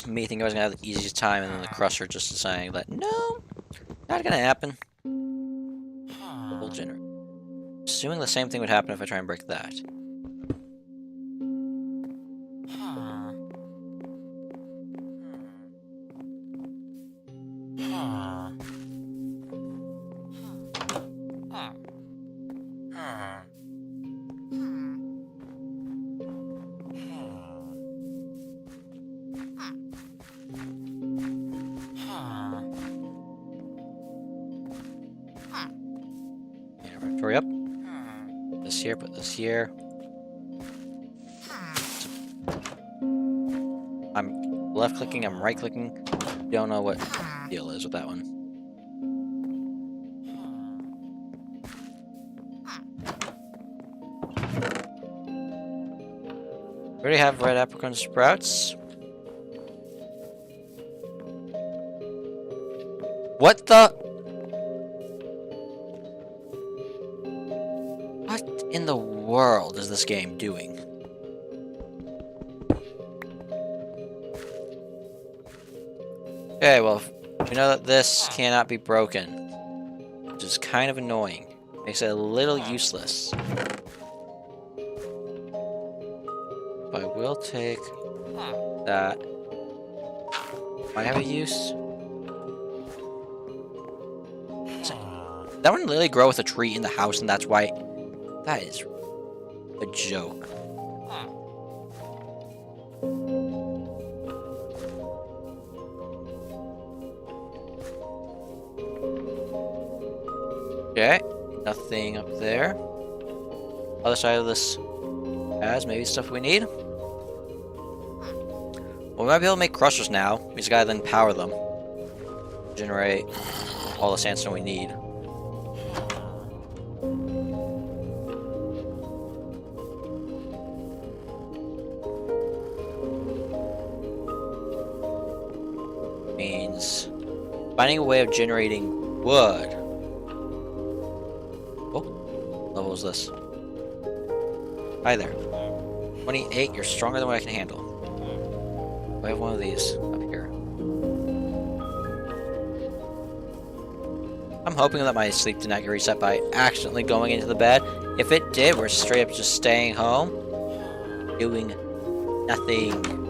S1: Me thinking I was gonna have the easiest time, and then the Crusher just saying that, no, not gonna happen. Double generator. Assuming the same thing would happen if I try and break that. Inventory up. This here, put this here. I'm left clicking, I'm right clicking. Don't know what the deal is with that one. We already have red apricot sprouts. What the? What in the world is this game doing? Okay, well, we know that this cannot be broken, which is kind of annoying. Makes it a little useless. But I will take that. Might have a use. That one literally grow with a tree in the house, and that's why. That is a joke. Okay, nothing up there. Other side of this has maybe stuff we need. Well, we might be able to make crushers now. We just gotta then power them. Generate all the sandstone we need. Means finding a way of generating wood. Oh, what level is this? Hi there. 28, you're stronger than what I can handle. I have one of these up here. I'm hoping that my sleep did not get reset by accidentally going into the bed. If it did, we're straight up just staying home, doing nothing.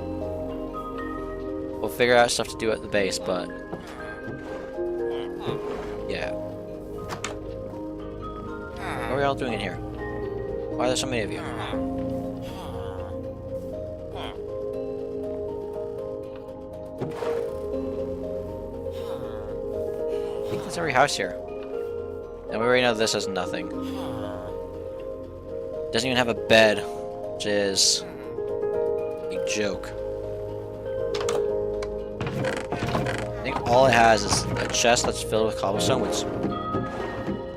S1: We'll figure out stuff to do at the base, but yeah. What are we all doing in here? Why are there so many of you? I think that's every house here. And we already know this has nothing. Doesn't even have a bed, which is a joke. I think all it has is a chest that's filled with cobblestone, which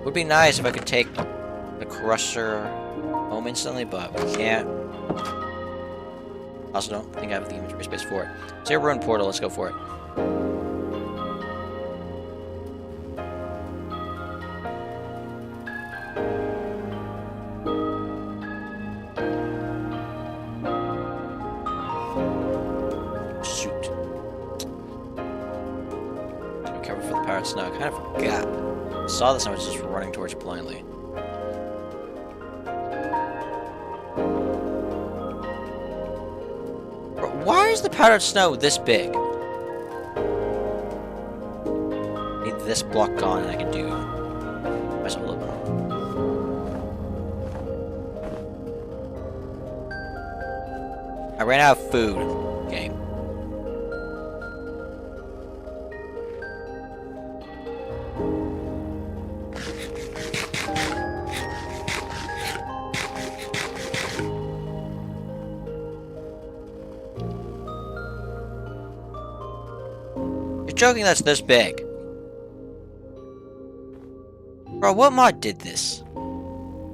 S1: would be nice if I could take the crusher home instantly, but we can't. Also don't think I have the inventory space for it. So here, ruined portal, let's go for it. Shoot. Be careful for the pirate snow. I kind of forgot. I saw this and I was just running towards it blindly. Why is the powdered snow this big? I need this block gone and I can do myself a little bit. I ran out of food. Okay. Joking that's this big. Bro, what mod did this?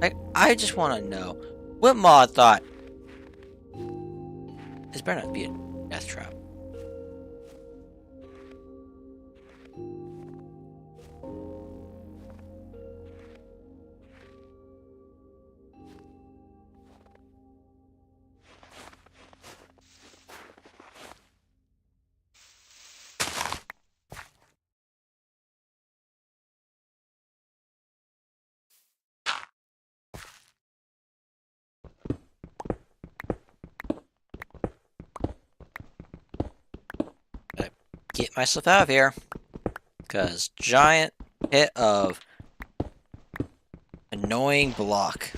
S1: Like, I just want to know. What mod thought this better not be a death trap? Get myself out of here, because giant hit of annoying block.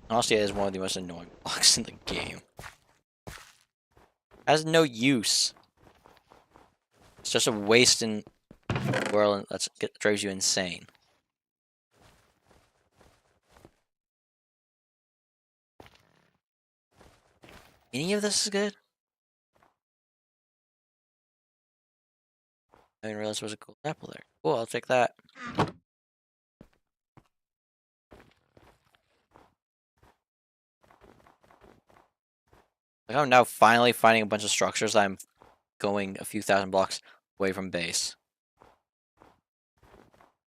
S1: Honestly, it is one of the most annoying blocks in the game. It has no use. It's just a waste in the world that drives you insane. Any of this is good? I didn't realize there was a gold apple there. Cool, I'll take that. Like I'm now finally finding a bunch of structures that I'm going a few thousand blocks away from base.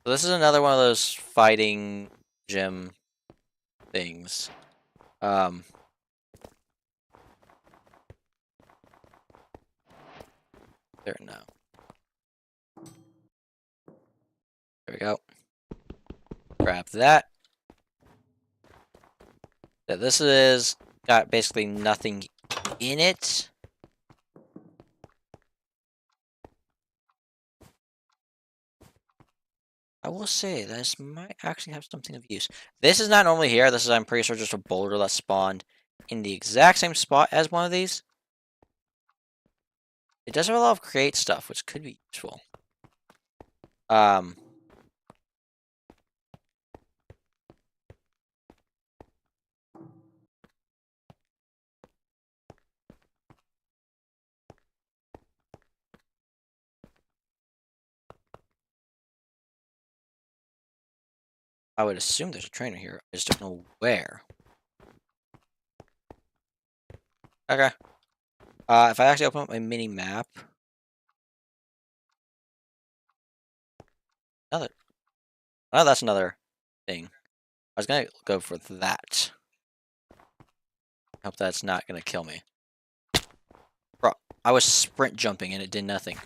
S1: So this is another one of those fighting gym things. There now. There we go. Grab that. Yeah, this is got basically nothing in it. I will say this might actually have something of use. This is not normally here. This is, I'm pretty sure, just a boulder that spawned in the exact same spot as one of these. It does have a lot of create stuff, which could be useful. I would assume there's a trainer here. I just don't know where. Okay. If I actually open up my mini map. Oh, that's another thing. I was gonna go for that. Hope that's not gonna kill me. Bro, I was sprint jumping and it did nothing.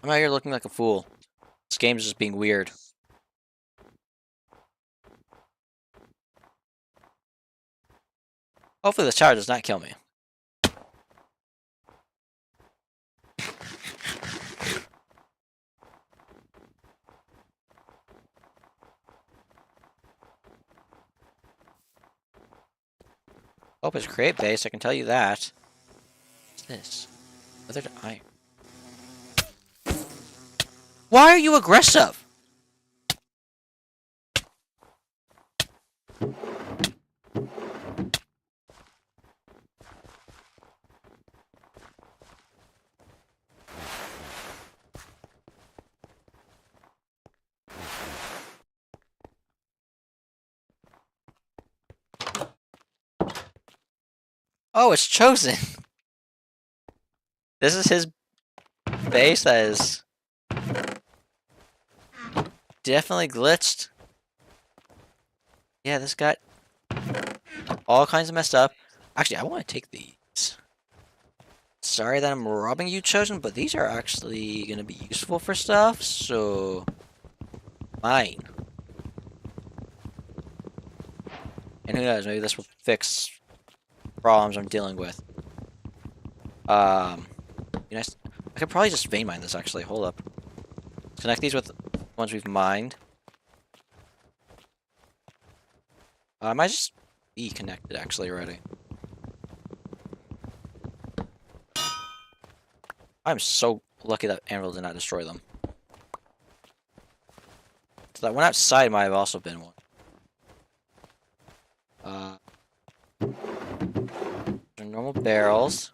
S1: I'm out here looking like a fool. This game's just being weird. Hopefully this tower does not kill me. Hope it's create base, I can tell you that. What's this? Weathered iron. Why are you aggressive? Oh, it's chosen. This is his base that is definitely glitched. Yeah, this got all kinds of messed up. Actually, I want to take these. Sorry that I'm robbing you, Chosen, but these are actually going to be useful for stuff, so... Mine. And who knows, maybe this will fix problems I'm dealing with. You know, I could probably just vein mine this, actually. Hold up. Let's connect these with ones we've mined. I might just be connected, actually, already. I'm so lucky that Anvil did not destroy them. So that one outside might have also been one. They're normal barrels.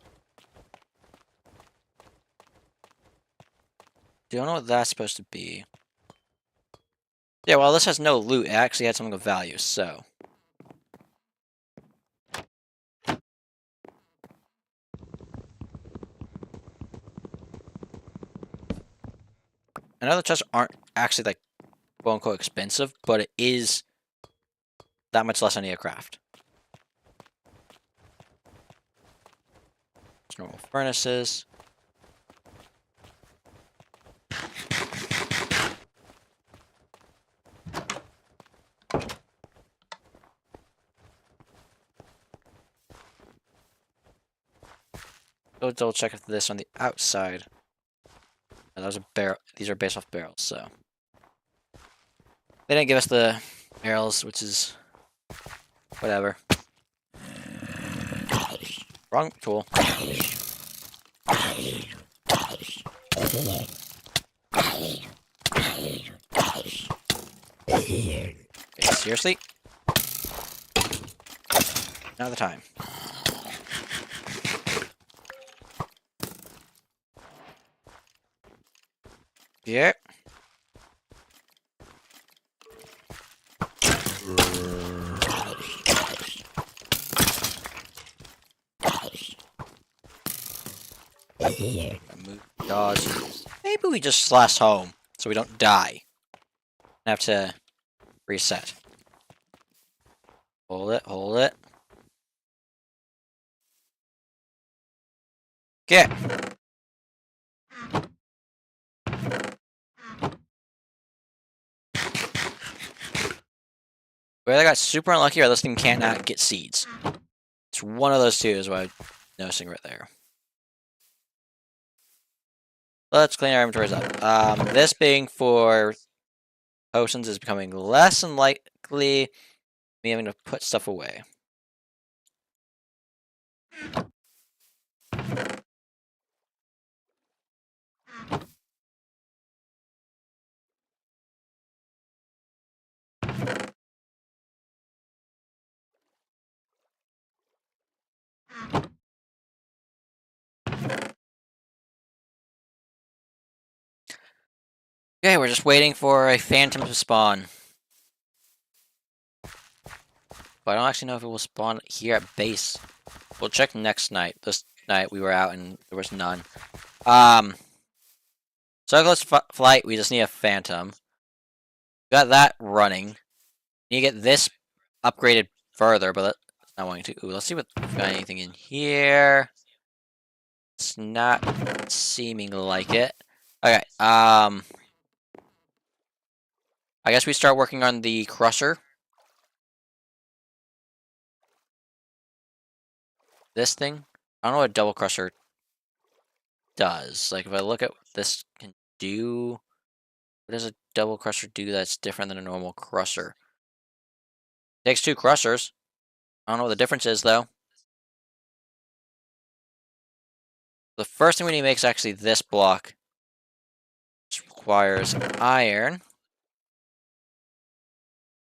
S1: Don't know what that's supposed to be. Yeah, well, this has no loot. It actually had something of value, so... I know the chests aren't actually, like, quote-unquote expensive, but it is that much less I need to craft. It's normal furnaces. Go double check if this on the outside. And those are these are based off barrels, so. They didn't give us the barrels, which is whatever. Wrong tool. Okay, seriously? Now the time. Yeah. Move dodge. Maybe we just slash home so we don't die. Have to reset. Hold it, hold it. Okay. We either got super unlucky or this thing can't not get seeds. It's one of those two is what I'm noticing right there. Let's clean our inventories up. This being for potions is becoming less and likely me having to put stuff away. Okay, we're just waiting for a phantom to spawn. But I don't actually know if it will spawn here at base. We'll check next night. This night we were out and there was none. Circleless flight, we just need a phantom. Got that running. Need to get this upgraded further, but that's not wanting to. Ooh, let's see if we've got anything in here. It's not seeming like it. Okay, I guess we start working on the crusher. This thing? I don't know what a double crusher does. Like, if I look at what this can do, what does a double crusher do that's different than a normal crusher? Takes two crushers. I don't know what the difference is, though. The first thing we need to make is actually this block, which requires iron.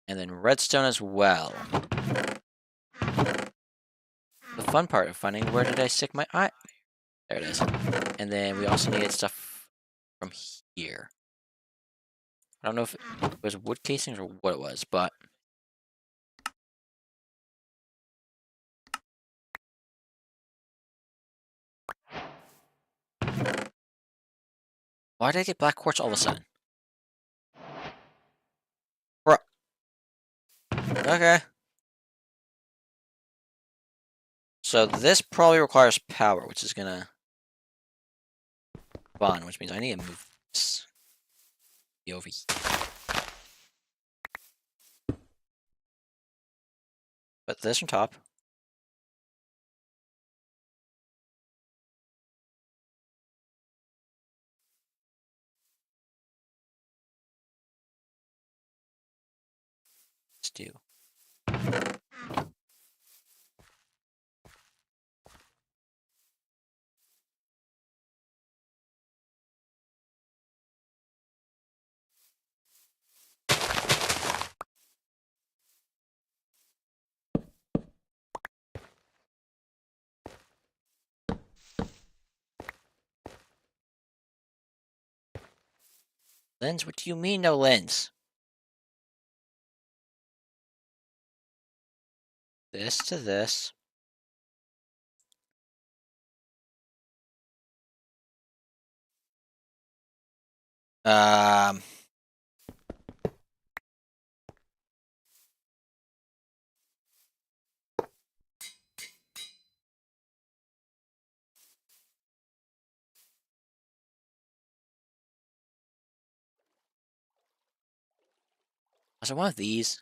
S1: And then redstone as well. The fun part of finding where did I stick my iron? There it is. And then we also needed stuff from here. I don't know if it was wood casings or what it was, but... Why did I get black quartz all of a sudden? Bro. Okay. So this probably requires power, which is gonna... fun, which means I need to move this over here. Put this on top. Let's do. Lens? What do you mean no lens? This to this. Um... Was it one of these?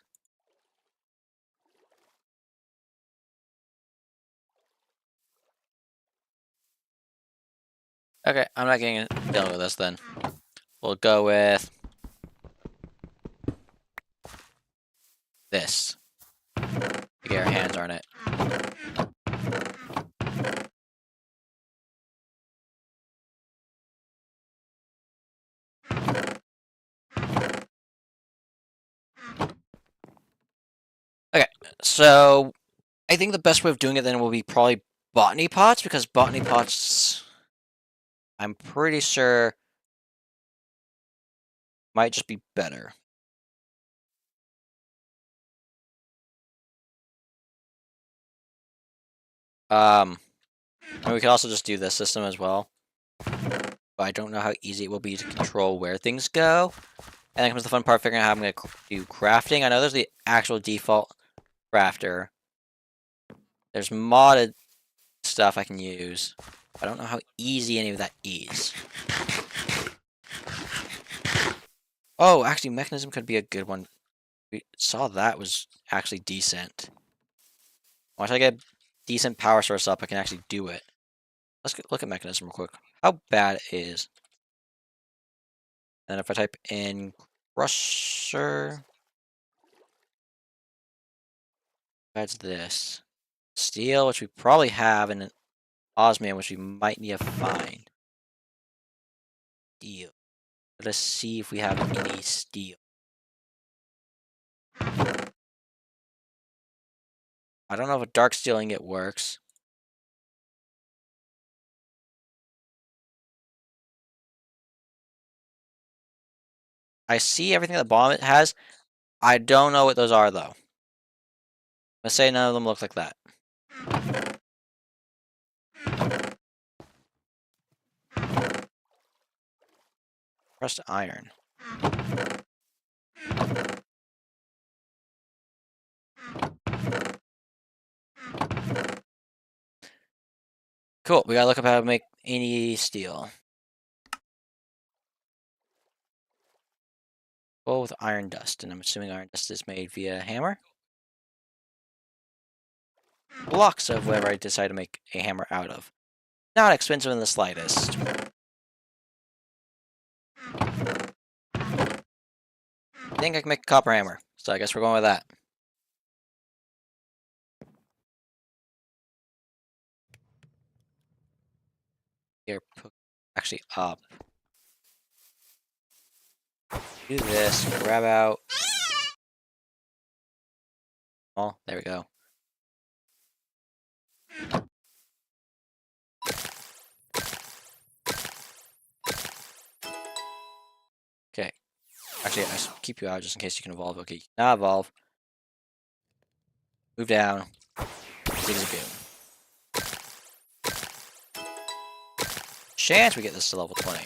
S1: Okay, I'm not getting done with this then. We'll go with this. To get our hands on it. Okay, so I think the best way of doing it then will be probably botany pots, because botany pots, I'm pretty sure, might just be better. And we can also just do this system as well. But I don't know how easy it will be to control where things go. And then comes the fun part, figuring out how I'm going to do crafting. I know there's the actual default crafter. There's modded stuff I can use. I don't know how easy any of that is. Oh, actually, mechanism could be a good one. We saw that was actually decent. Once I get decent power source up, I can actually do it. Let's look at mechanism real quick. How bad it is. And if I type in crusher, that's this. Steel, which we probably have, and an osmium, which we might need to find. Steel. Let's see if we have any steel. I don't know if a dark steel ingot works. I see everything at the bottom it has. I don't know what those are, though. Let's say none of them look like that. Pressed iron. Cool, we gotta look up how to make any steel. Well, with iron dust, and I'm assuming iron dust is made via hammer? Blocks of whatever I decide to make a hammer out of. Not expensive in the slightest. I think I can make a copper hammer, so I guess we're going with that. Here, actually up. Do this. Grab out. Oh, there we go. Okay. Actually, I just keep you out just in case you can evolve. Okay, now evolve. Move down. Zigzagoon. Chance we get this to level 20.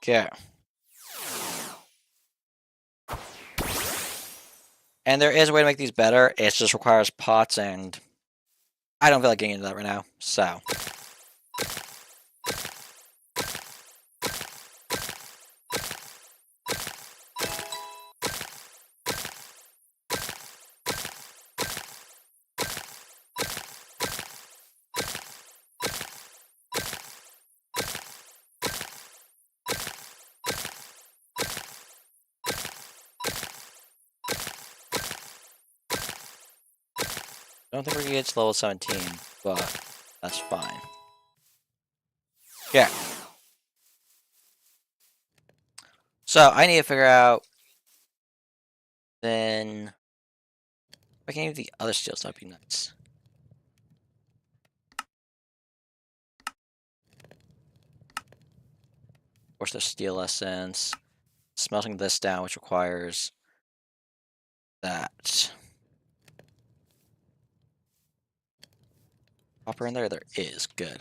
S1: Okay. And there is a way to make these better. It just requires pots, and I don't feel like getting into that right now. So. I don't think we're gonna get to level 17, but that's fine. Yeah. So I need to figure out then if I can use the other steels, that'd be nice. Of course, there's steel essence. Smelting this down, which requires that. Copper in there? There is. Good.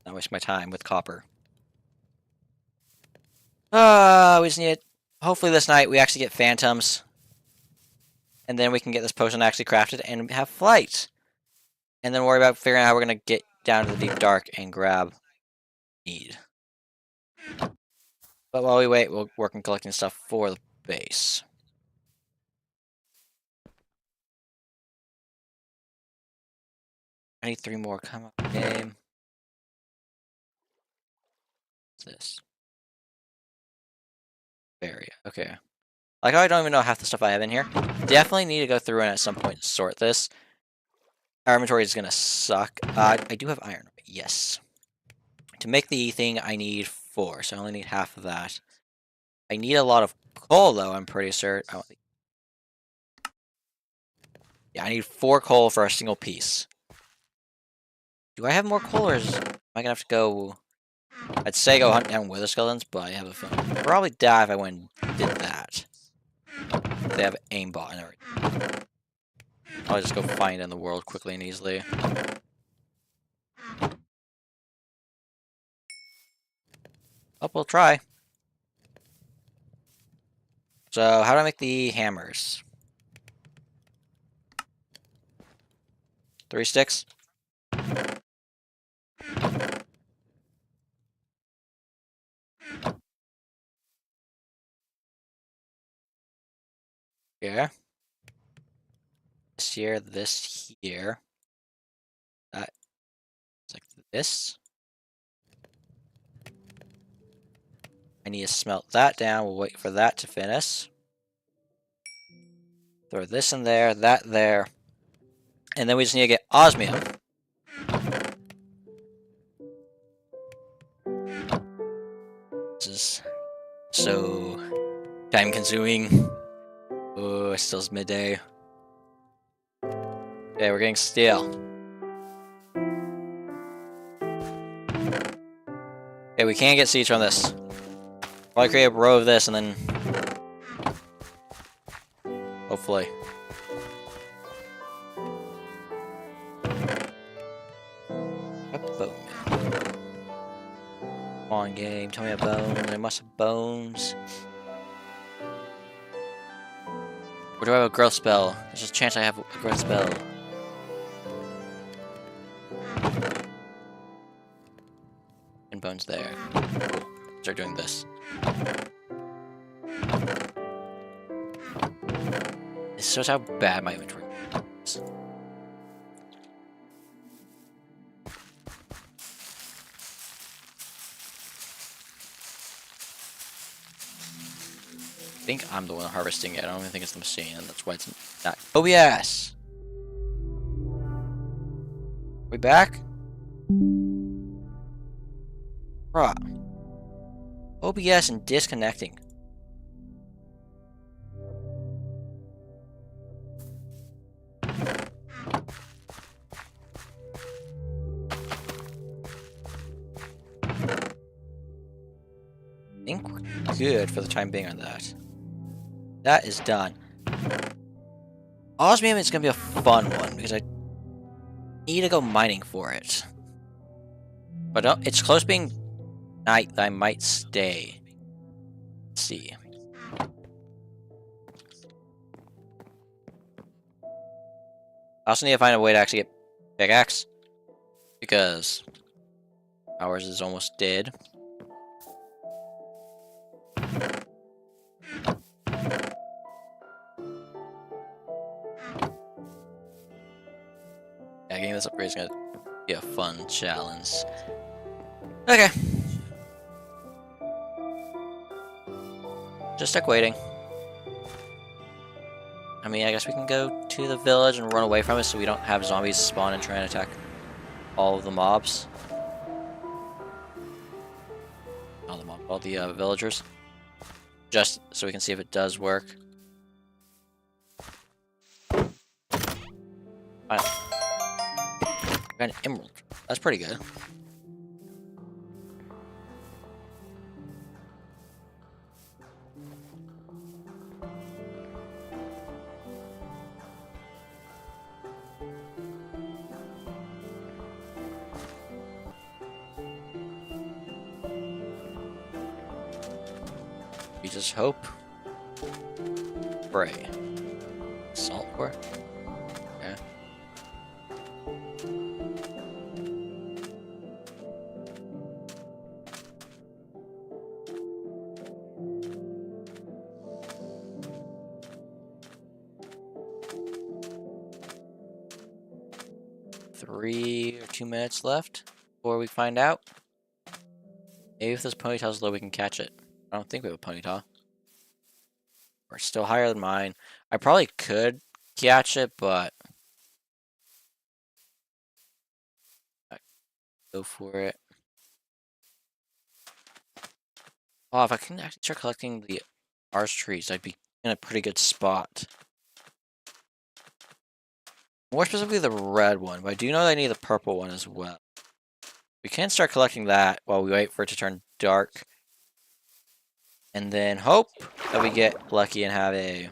S1: Not waste my time with copper. We just need it. Hopefully this night we actually get phantoms. And then we can get this potion actually crafted and have flight. And then worry about figuring out how we're going to get down to the deep dark and grab need. But while we wait, we'll work on collecting stuff for the base. I need 3 more. Come on, game. What's this? Area. Okay. Like, I don't even know half the stuff I have in here. Definitely need to go through and at some point sort this. Our inventory is gonna suck. I do have iron. Yes. To make the thing, I need 4, so I only need half of that. I need a lot of coal, though, I'm pretty certain. Oh, yeah, I need 4 coal for a single piece. Do I have more coal, or am I gonna have to go... I'd say go hunt down wither skeletons, but I have a feeling I'd probably die if I went and did that. They have aimbot and everything. I'll just go find it in the world quickly and easily. Oh, we'll try. So, how do I make the hammers? 3 sticks? Yeah. This here. That is like this. I need to smelt that down. We'll wait for that to finish. Throw this in there, that there. And then we just need to get osmium. This is so time consuming. Oh, it still is midday. Okay, we're getting steel. Okay, we can't get seeds from this. Probably create a row of this and then... hopefully. Come on, game. Tell me a bone. I must have bones. Or do I have a growth spell? There's a chance I have a growth spell. And bones there. Cool. Start doing this. This shows how bad my inventory is. think I'm the one harvesting it. I don't even think it's the machine, and that's why it's not. OBS! We back? Bruh. OBS and disconnecting. I think we're good for the time being on that. That is done. Osmium is going to be a fun one because I need to go mining for it. But it's close being night that I might stay. Let's see. I also need to find a way to actually get pickaxe because ours is almost dead. Yeah, getting this upgrade is gonna be a fun challenge. Okay. Just stuck waiting. I mean, I guess we can go to the village and run away from it so we don't have zombies spawn and try and attack all of the mobs. All the villagers. Just so we can see if it does work. Finally. Got an emerald. That's pretty good. We just hope. Pray. Salt ore? Okay. Three or 2 minutes left before we find out. Maybe if this ponytail's low, we can catch it. I don't think we have a ponytail. We're still higher than mine. I probably could catch it, but go for it. Oh, if I can actually start collecting the arch trees, I'd be in a pretty good spot. More specifically, the red one, but I do know that I need the purple one as well. We can start collecting that while we wait for it to turn dark. And then hope that we get lucky and have a,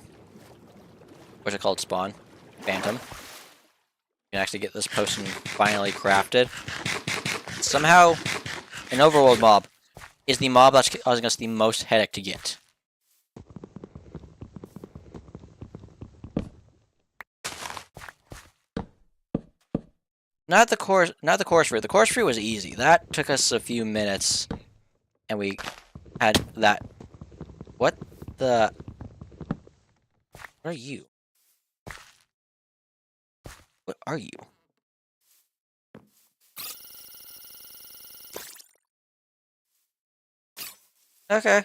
S1: what's it called, spawn? Phantom. We can actually get this potion finally crafted. Somehow, an overworld mob is the mob that's causing us the most headache to get. Not the course free. The course free was easy. That took us a few minutes, and we had that. What the? What are you? What are you? Okay.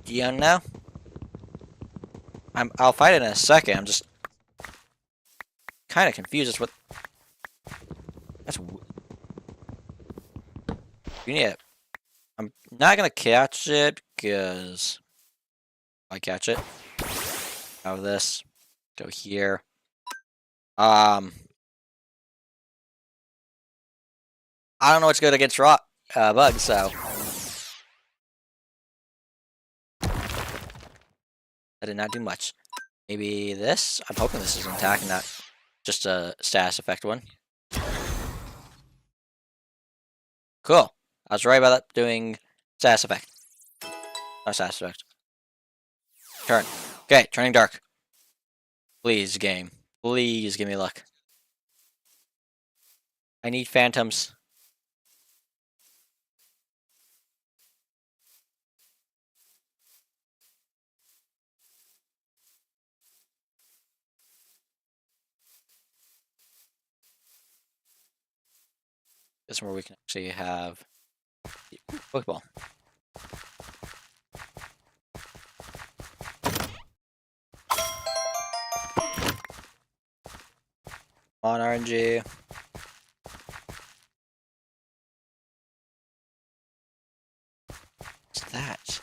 S1: Dion now? I'll fight it in a second. I'm just kind of confused as what. That's. You need it. I'm not gonna catch it because I catch it. Out of this. Go here. I don't know what's good against bugs, so I did not do much. Maybe this? I'm hoping this is an attack and not just a status effect one. Cool. I was right about that doing status effect. Not status effect. Turn. Okay, turning dark. Please, game. Please give me luck. I need phantoms. This is where we can actually have the Pokeball. On RNG. What's that?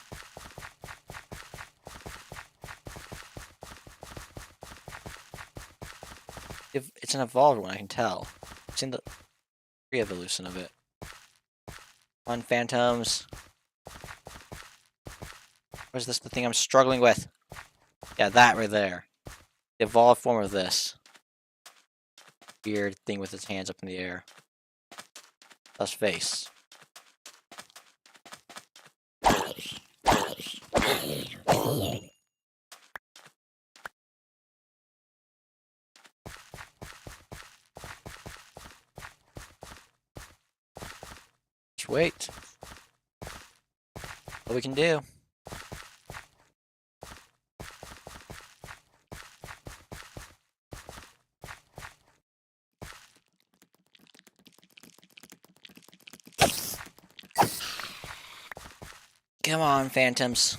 S1: It's an evolved one, I can tell. I've seen the re-evolution of it. On phantoms. What is this? The thing I'm struggling with? Yeah, that right there. The evolved form of this. Weird thing with its hands up in the air. Plus face. Just wait. What we can do. Come on, phantoms.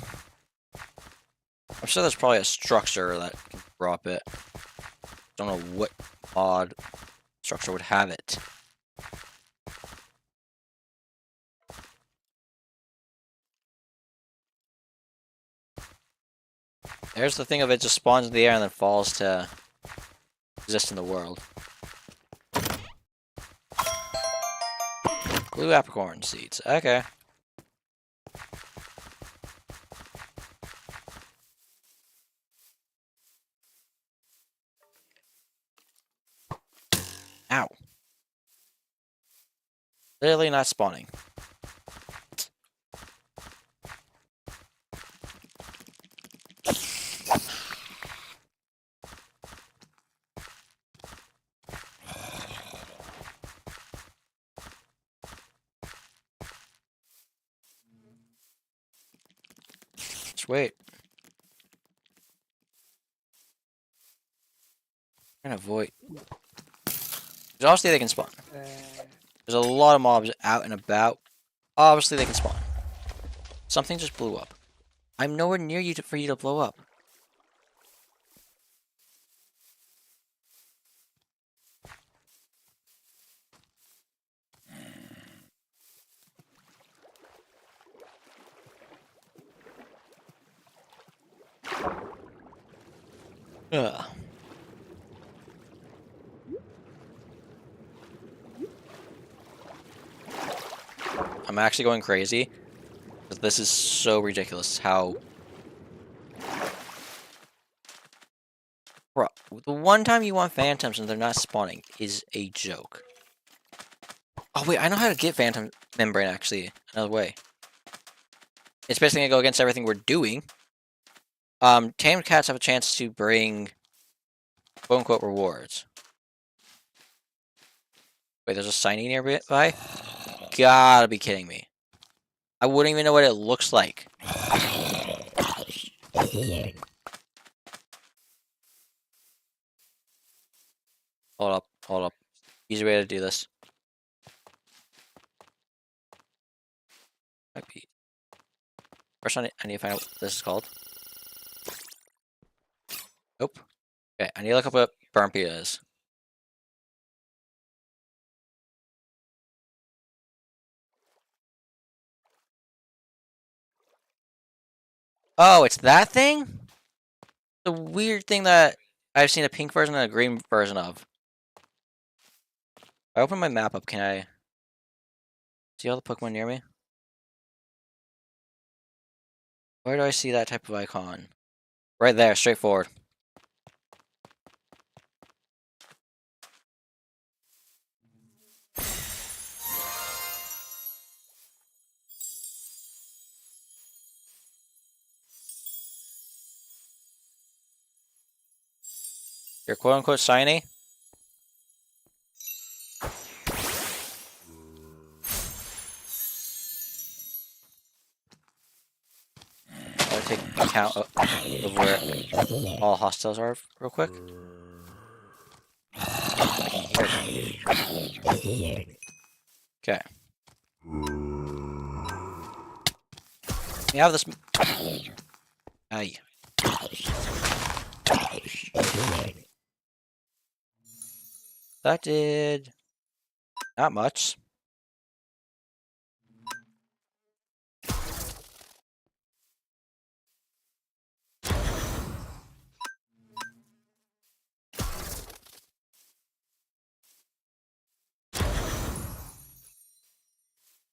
S1: I'm sure there's probably a structure that can drop it. Don't know what odd structure would have it. There's the thing of it just spawns in the air and then falls to exist in the world. Blue apricorn seeds. Okay. Ow. Literally not spawning. Just wait. I'm gonna avoid. Because obviously they can spawn. There's a lot of mobs out and about. Obviously they can spawn. Something just blew up. I'm nowhere near you for you to blow up. Ugh. I'm actually going crazy. This is so ridiculous how... Bro, the one time you want phantoms and they're not spawning is a joke. Oh wait, I know how to get phantom membrane actually. Another way. It's basically gonna go against everything we're doing. Tamed cats have a chance to bring quote-unquote rewards. Wait, there's a signing nearby? Gotta be kidding me. I wouldn't even know what it looks like. Hold up. Easy way to do this. Might be. First, I need to find out what this is called. Nope. Okay, I need to look up what Burmpy is. Oh, it's that thing? The weird thing that I've seen a pink version and a green version of. If I open my map up, can I see all the Pokemon near me? Where do I see that type of icon? Right there, straightforward. You're quote-unquote shiny? I'll take account of where all hostiles are real quick. Okay. We have this. Aye. That did not much.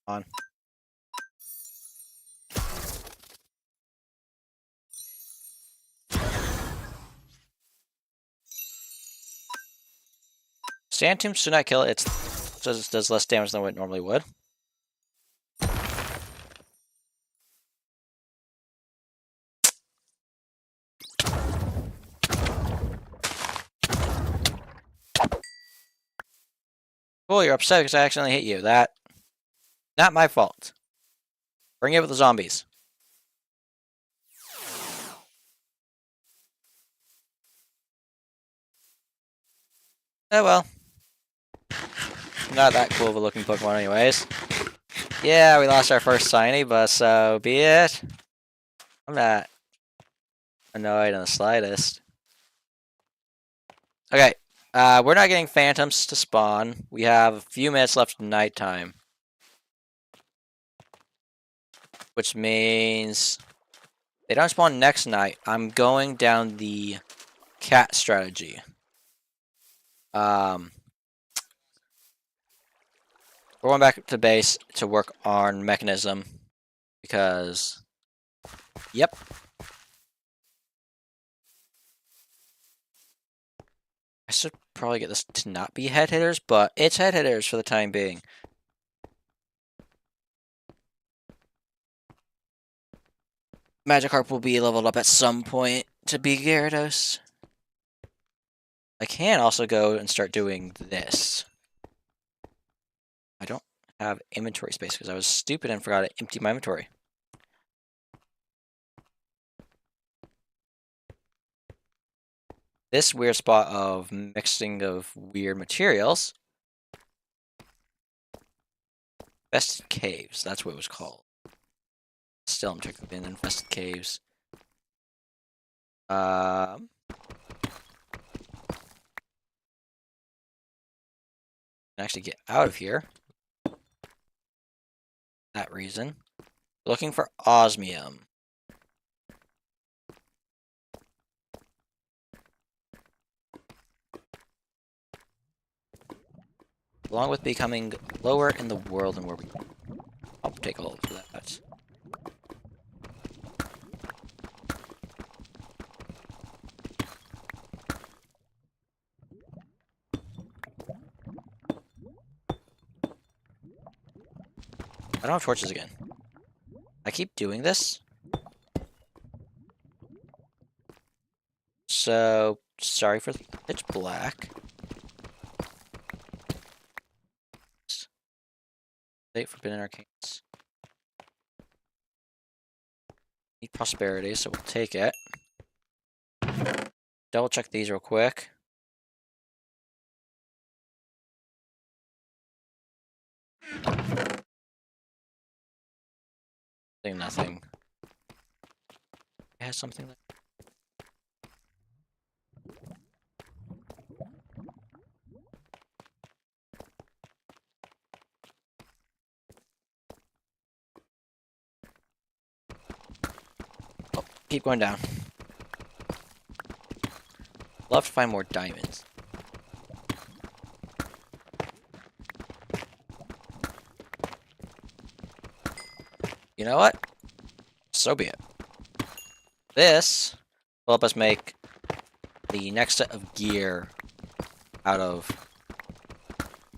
S1: On. Sand tombs do not kill it. It does less damage than what it normally would. Cool, you're upset because I accidentally hit you. That, not my fault. Bring it with the zombies. Oh well. Not that cool of a looking Pokemon anyways. Yeah, we lost our first shiny, but so be it. I'm not annoyed in the slightest. Okay, we're not getting phantoms to spawn. We have a few minutes left of nighttime. Which means they don't spawn next night. I'm going down the cat strategy. We're going back to base to work on mechanism because, yep. I should probably get this to not be head hitters, but it's head hitters for the time being. Magikarp will be leveled up at some point to be Gyarados. I can also go and start doing this. I don't have inventory space because I was stupid and forgot to empty my inventory. This weird spot of mixing of weird materials. Infested caves, that's what it was called. Still, I'm checking in infested caves. Can actually get out of here. That reason. Looking for osmium. Along with becoming lower in the world than where we... I'll take a hold for that. I don't have torches again. I keep doing this. So, sorry for the pitch black. State Forbidden Arcanes. Need prosperity, so we'll take it. Double check these real quick. Nothing. It has something like... Oh, keep going down. Love to find more diamonds. You know what? So be it. This will help us make the next set of gear out of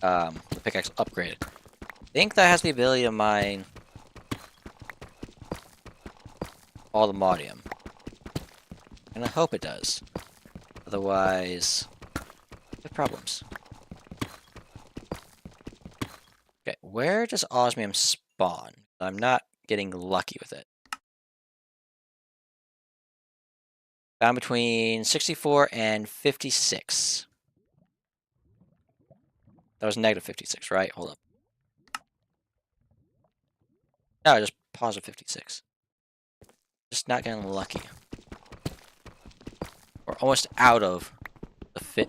S1: the pickaxe upgraded. I think that has the ability to mine all the modium. And I hope it does. Otherwise, we have problems. Okay, where does osmium spawn? I'm not getting lucky with it. Found between 64 and 56. That was negative 56, right? Hold up. No, just positive 56. Just not getting lucky. We're almost out of the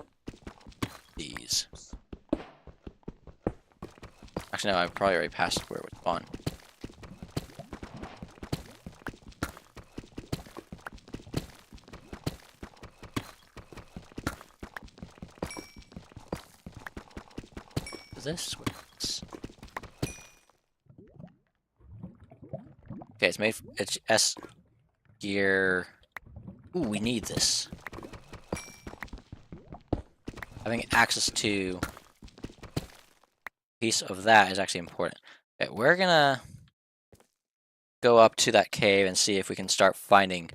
S1: 50s. Actually, no, I probably already passed where it would spawn. This works. Okay, it's made. It's S gear. Ooh, we need this. Having access to a piece of that is actually important. Okay, we're gonna go up to that cave and see if we can start finding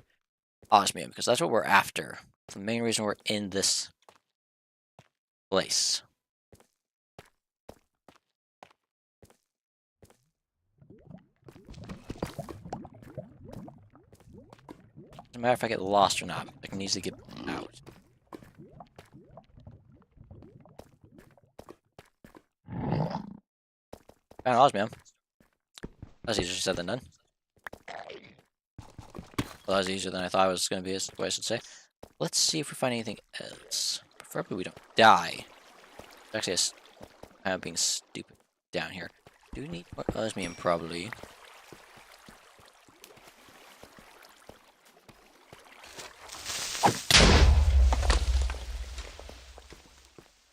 S1: osmium, because that's what we're after. It's the main reason we're in this place. Doesn't matter if I get lost or not. I can easily get out. Found osmium. That's easier said than done. Well, that was easier than I thought it was going to be, is what I should say. Let's see if we find anything else. Preferably we don't die. Actually, I'm being stupid down here. Do we need more osmium? Probably.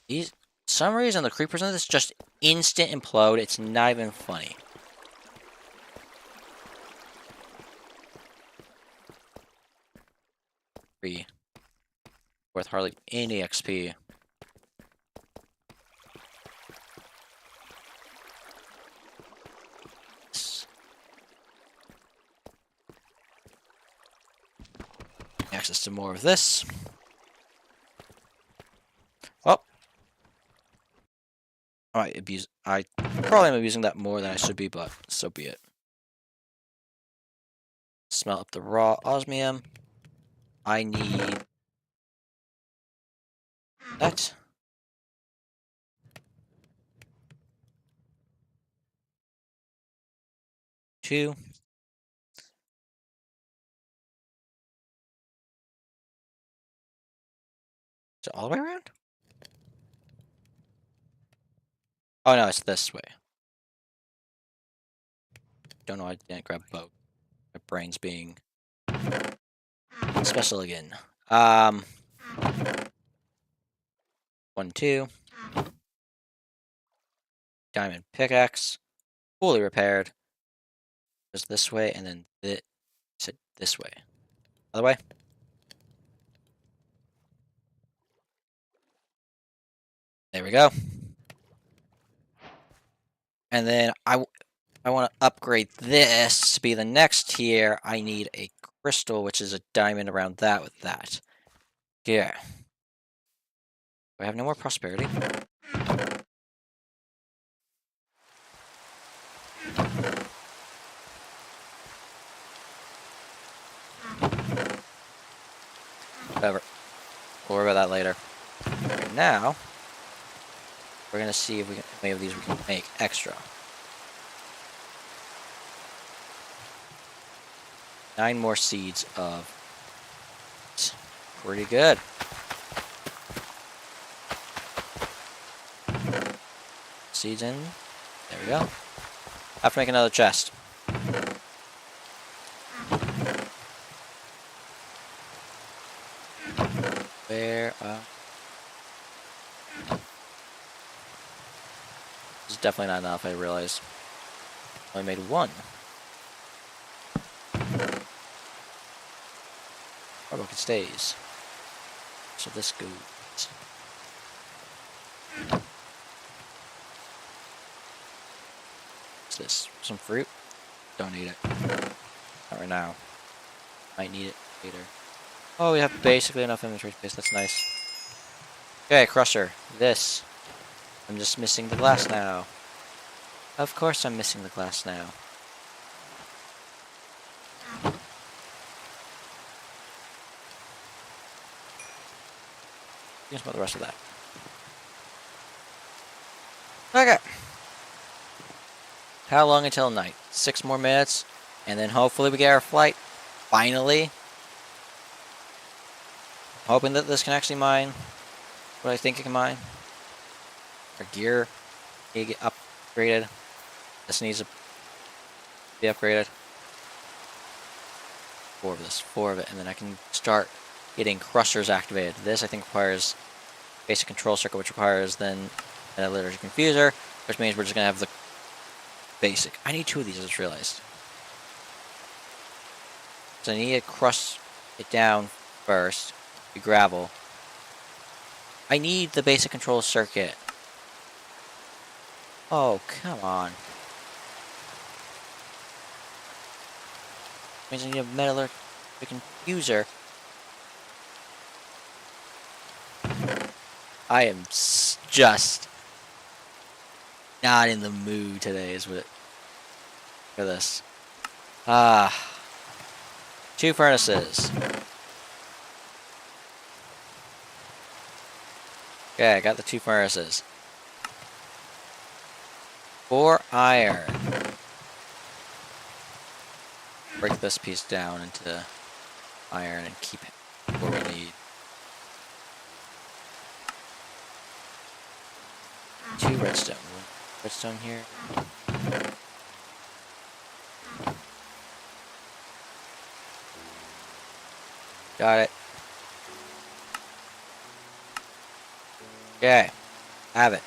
S1: These, some reason the creepers in this just instant implode. It's not even funny. Worth hardly any XP. Access to more of this. Oh. I probably am abusing that more than I should be, but so be it. Smelt up the raw osmium. I need that. Two. Is it all the way around? Oh no, it's this way. Don't know why I didn't grab a boat. My brain's being special again. 1, 2. Diamond pickaxe. Fully repaired. Just this way, and then this way. Other way. There we go. And then I want to upgrade this to be the next tier. I need a crystal, which is a diamond around that with that. Yeah. Do I have no more prosperity? Whatever. We'll worry about that later. Right now, we're gonna see if we can, how many of these we can make extra. 9 more seeds of. It's pretty good. Seeds in. There we go. Have to make another chest. Where? This is definitely not enough, I realize. Only made 1. Or look, it stays. So this goes. What's this? Some fruit? Don't need it. Not right now. Might need it later. Oh, we have basically enough inventory space. That's nice. Okay, crusher. This. I'm just missing the glass now. Of course I'm missing the glass now. Think about the rest of that. Okay. How long until night? 6 more minutes, and then hopefully we get our flight. Finally. Hoping that this can actually mine what I think it can mine. Our gear need to get upgraded. This needs to be upgraded. 4 of this, 4 of it, and then I can start getting crushers activated. This I think requires basic control circuit, which requires then an liturgy confuser, which means we're just gonna have the basic. I need 2 of these, I just realized. So I need to crush it down first. The gravel. I need the basic control circuit. Oh, come on. Means I need a metallurgical confuser. I am just not in the mood today, is what for this. 2 furnaces. Okay, I got the 2 furnaces. 4 iron. Break this piece down into iron and keep it where we need. 2 redstone. Redstone here. Got it. Okay. Have it.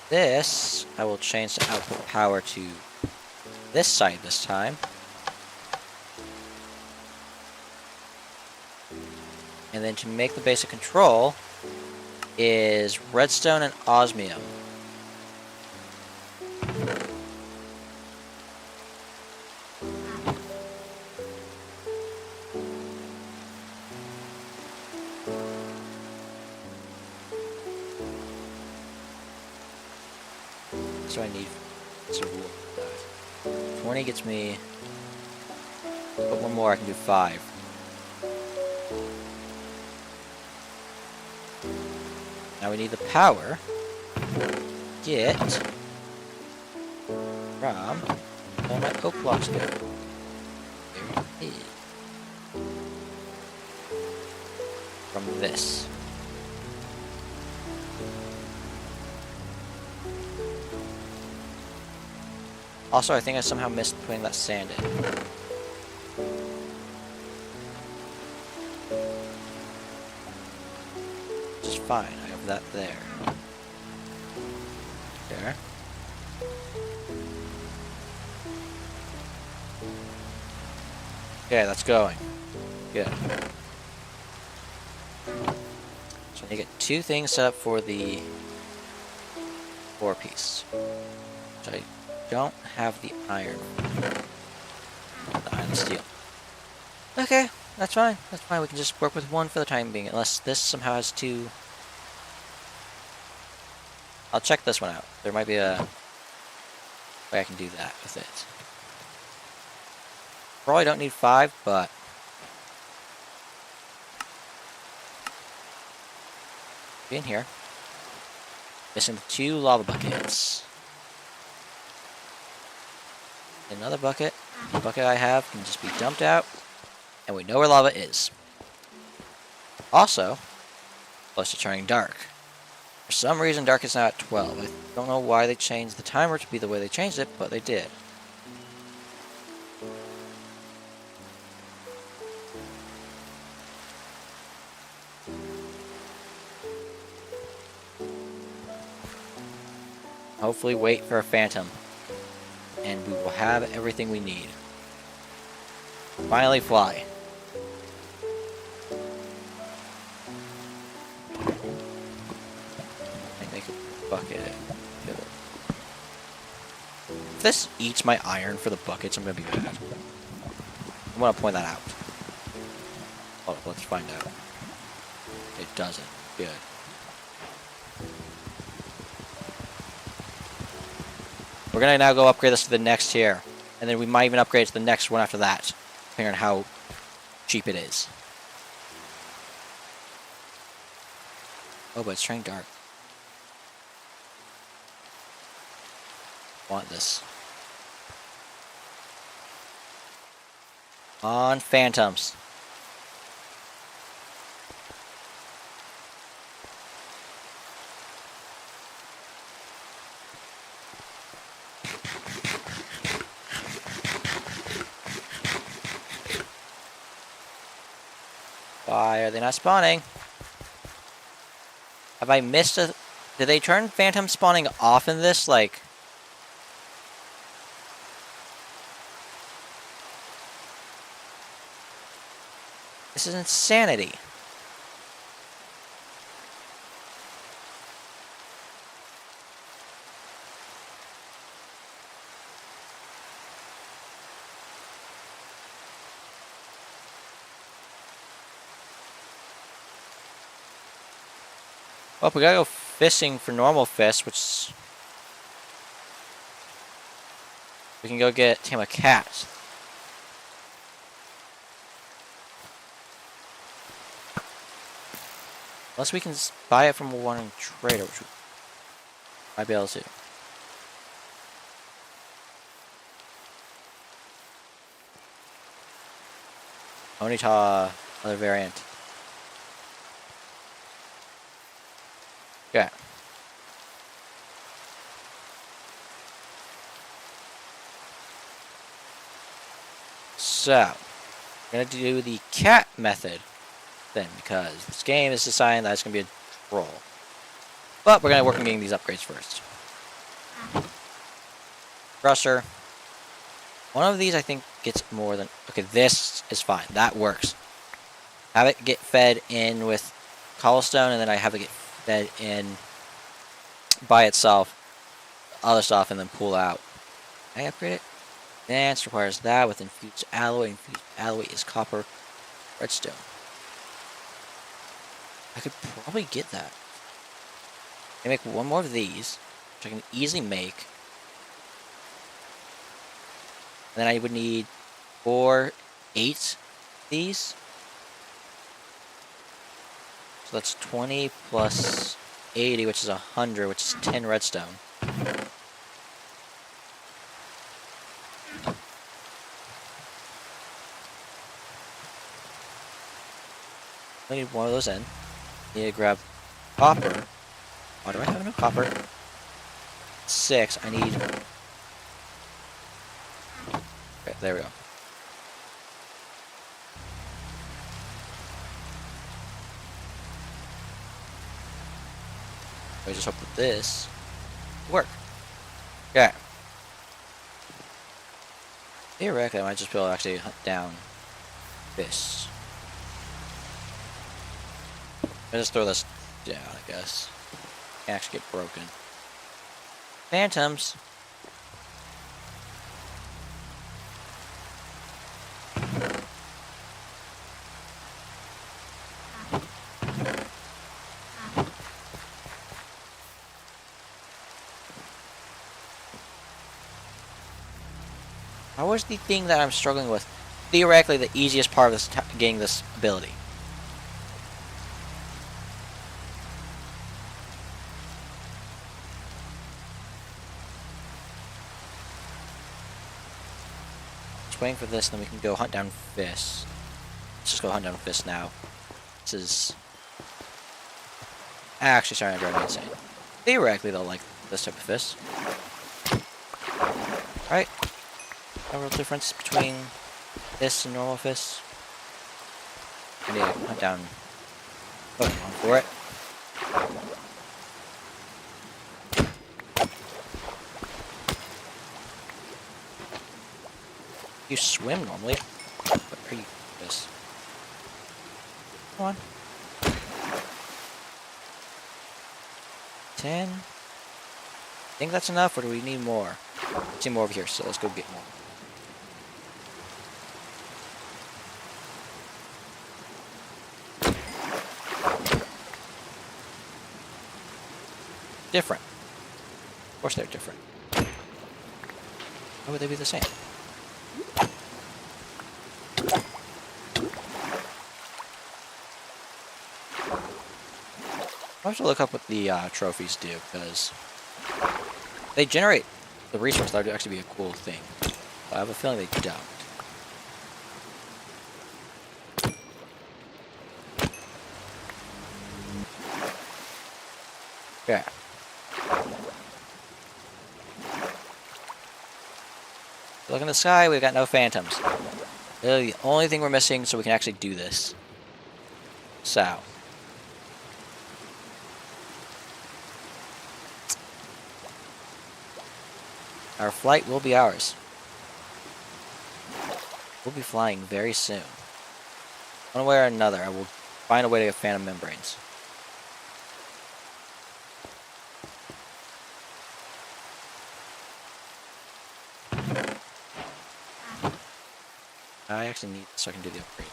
S1: This, I will change the output power to this side this time. And then to make the basic control is redstone and osmium. So I need 20 gets me, but 1 more I can do 5. Now we need the power. Get from all my oak blocks go. There it is. From this. Also, I think I somehow missed putting that sand in. Which is fine, I have that there. There. Okay, that's going. Good. So I need to get 2 things set up for the 4-piece. Which I don't have the iron. The iron and steel. Okay, that's fine. That's fine. We can just work with 1 for the time being, unless this somehow has 2. I'll check this one out. There might be a way I can do that with it. Probably don't need 5, but be in here. Missing the 2 lava buckets. Another bucket. The bucket I have can just be dumped out, and we know where lava is. Also, close to turning dark. For some reason, dark is now at 12. I don't know why they changed the timer to be the way they changed it, but they did. Hopefully wait for a phantom, and we will have everything we need. Finally fly. I make a bucket. If this eats my iron for the buckets, I'm gonna be mad. I want to point that out. Hold up, let's find out. It doesn't. Good. We're gonna now go upgrade this to the next tier, and then we might even upgrade to the next one after that, depending on how cheap it is. Oh, but it's turning dark. Want this. On phantoms. Why are they not spawning? Have I missed a... Did they turn phantom spawning off in this? Like... This is insanity. Well, we gotta go fishing for normal fish, which... We can go tame a cat. Unless we can buy it from a wandering trader, which we might be able to. Onita, other variant. Okay. So, we're gonna do the cat method then, because this game is deciding that it's gonna be a troll. But we're gonna work on getting these upgrades first. Crusher. One of these I think gets more than... Okay, this is fine. That works. Have it get fed in with cobblestone, and then I have it get fed in by itself, other stuff, and then pull out. Can I upgrade it? Advanced requires that with infused alloy. Infused alloy is copper redstone. I could probably get that. I make one more of these, which I can easily make. And then I would need 8 of these. So that's 20 plus 80, which is 100, which is 10 redstone. I need one of those in. Need to grab copper. Oh, do I have enough copper? 6. I need... Okay, there we go. I just hope that this will work. Okay. Theoretically, I might just be able to actually hunt down fish. I'll just throw this down, I guess. Can't actually get broken. Phantoms. How is the thing that I'm struggling with theoretically the easiest part of this getting this ability? Just waiting for this, then we can go hunt down fish. Let's just go hunt down fish now. This is actually starting to drive me insane. Theoretically, they'll like this type of fish. Right? No real difference between this and normal fish. I need to hunt down Pokemon for it. You swim normally. What are you? This. Come on. 10. I think that's enough, or do we need more? I see more over here, so let's go get more. Different. Of course they're different. Why would they be the same? I'll have to look up what the trophies do, because they generate the resource. That would actually be a cool thing. But I have a feeling they don't. Okay. Look in the sky, we've got no phantoms. Literally the only thing we're missing so we can actually do this. So. Our flight will be ours. We'll be flying very soon. One way or another, I will find a way to get phantom membranes. I actually need this so I can do the upgrade.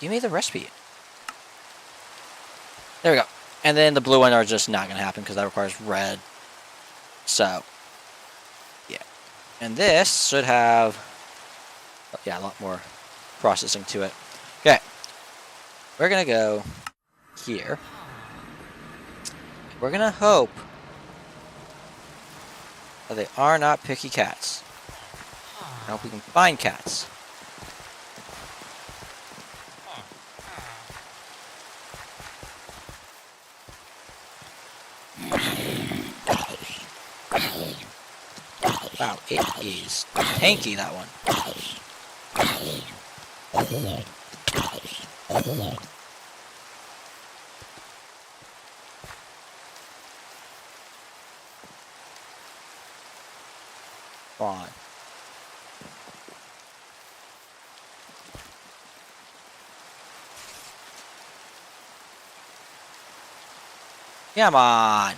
S1: Give me the recipe. There we go. And then the blue one are just not going to happen because that requires red. So, yeah. And this should have, yeah, a lot more processing to it. Okay. We're going to go here. We're going to hope that they are not picky cats. I hope we can find cats. Wow, it is tanky, that one. Come on. Come on.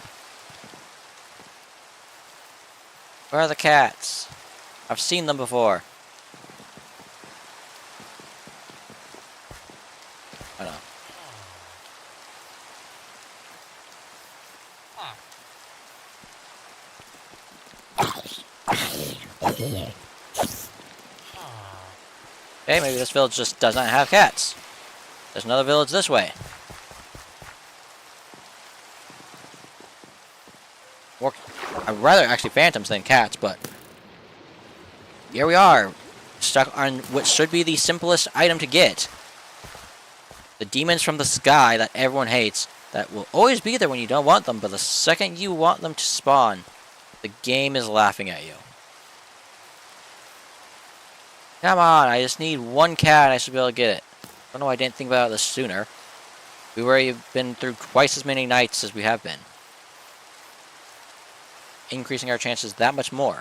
S1: Where are the cats? I've seen them before. I know. Okay, maybe this village just does not have cats. There's another village this way. Or, I'd rather actually phantoms than cats, but here we are, stuck on what should be the simplest item to get. The demons from the sky that everyone hates, that will always be there when you don't want them, but the second you want them to spawn, the game is laughing at you. Come on, I just need one cat and I should be able to get it. I don't know why I didn't think about this sooner. We've already been through twice as many nights as we have been. Increasing our chances that much more.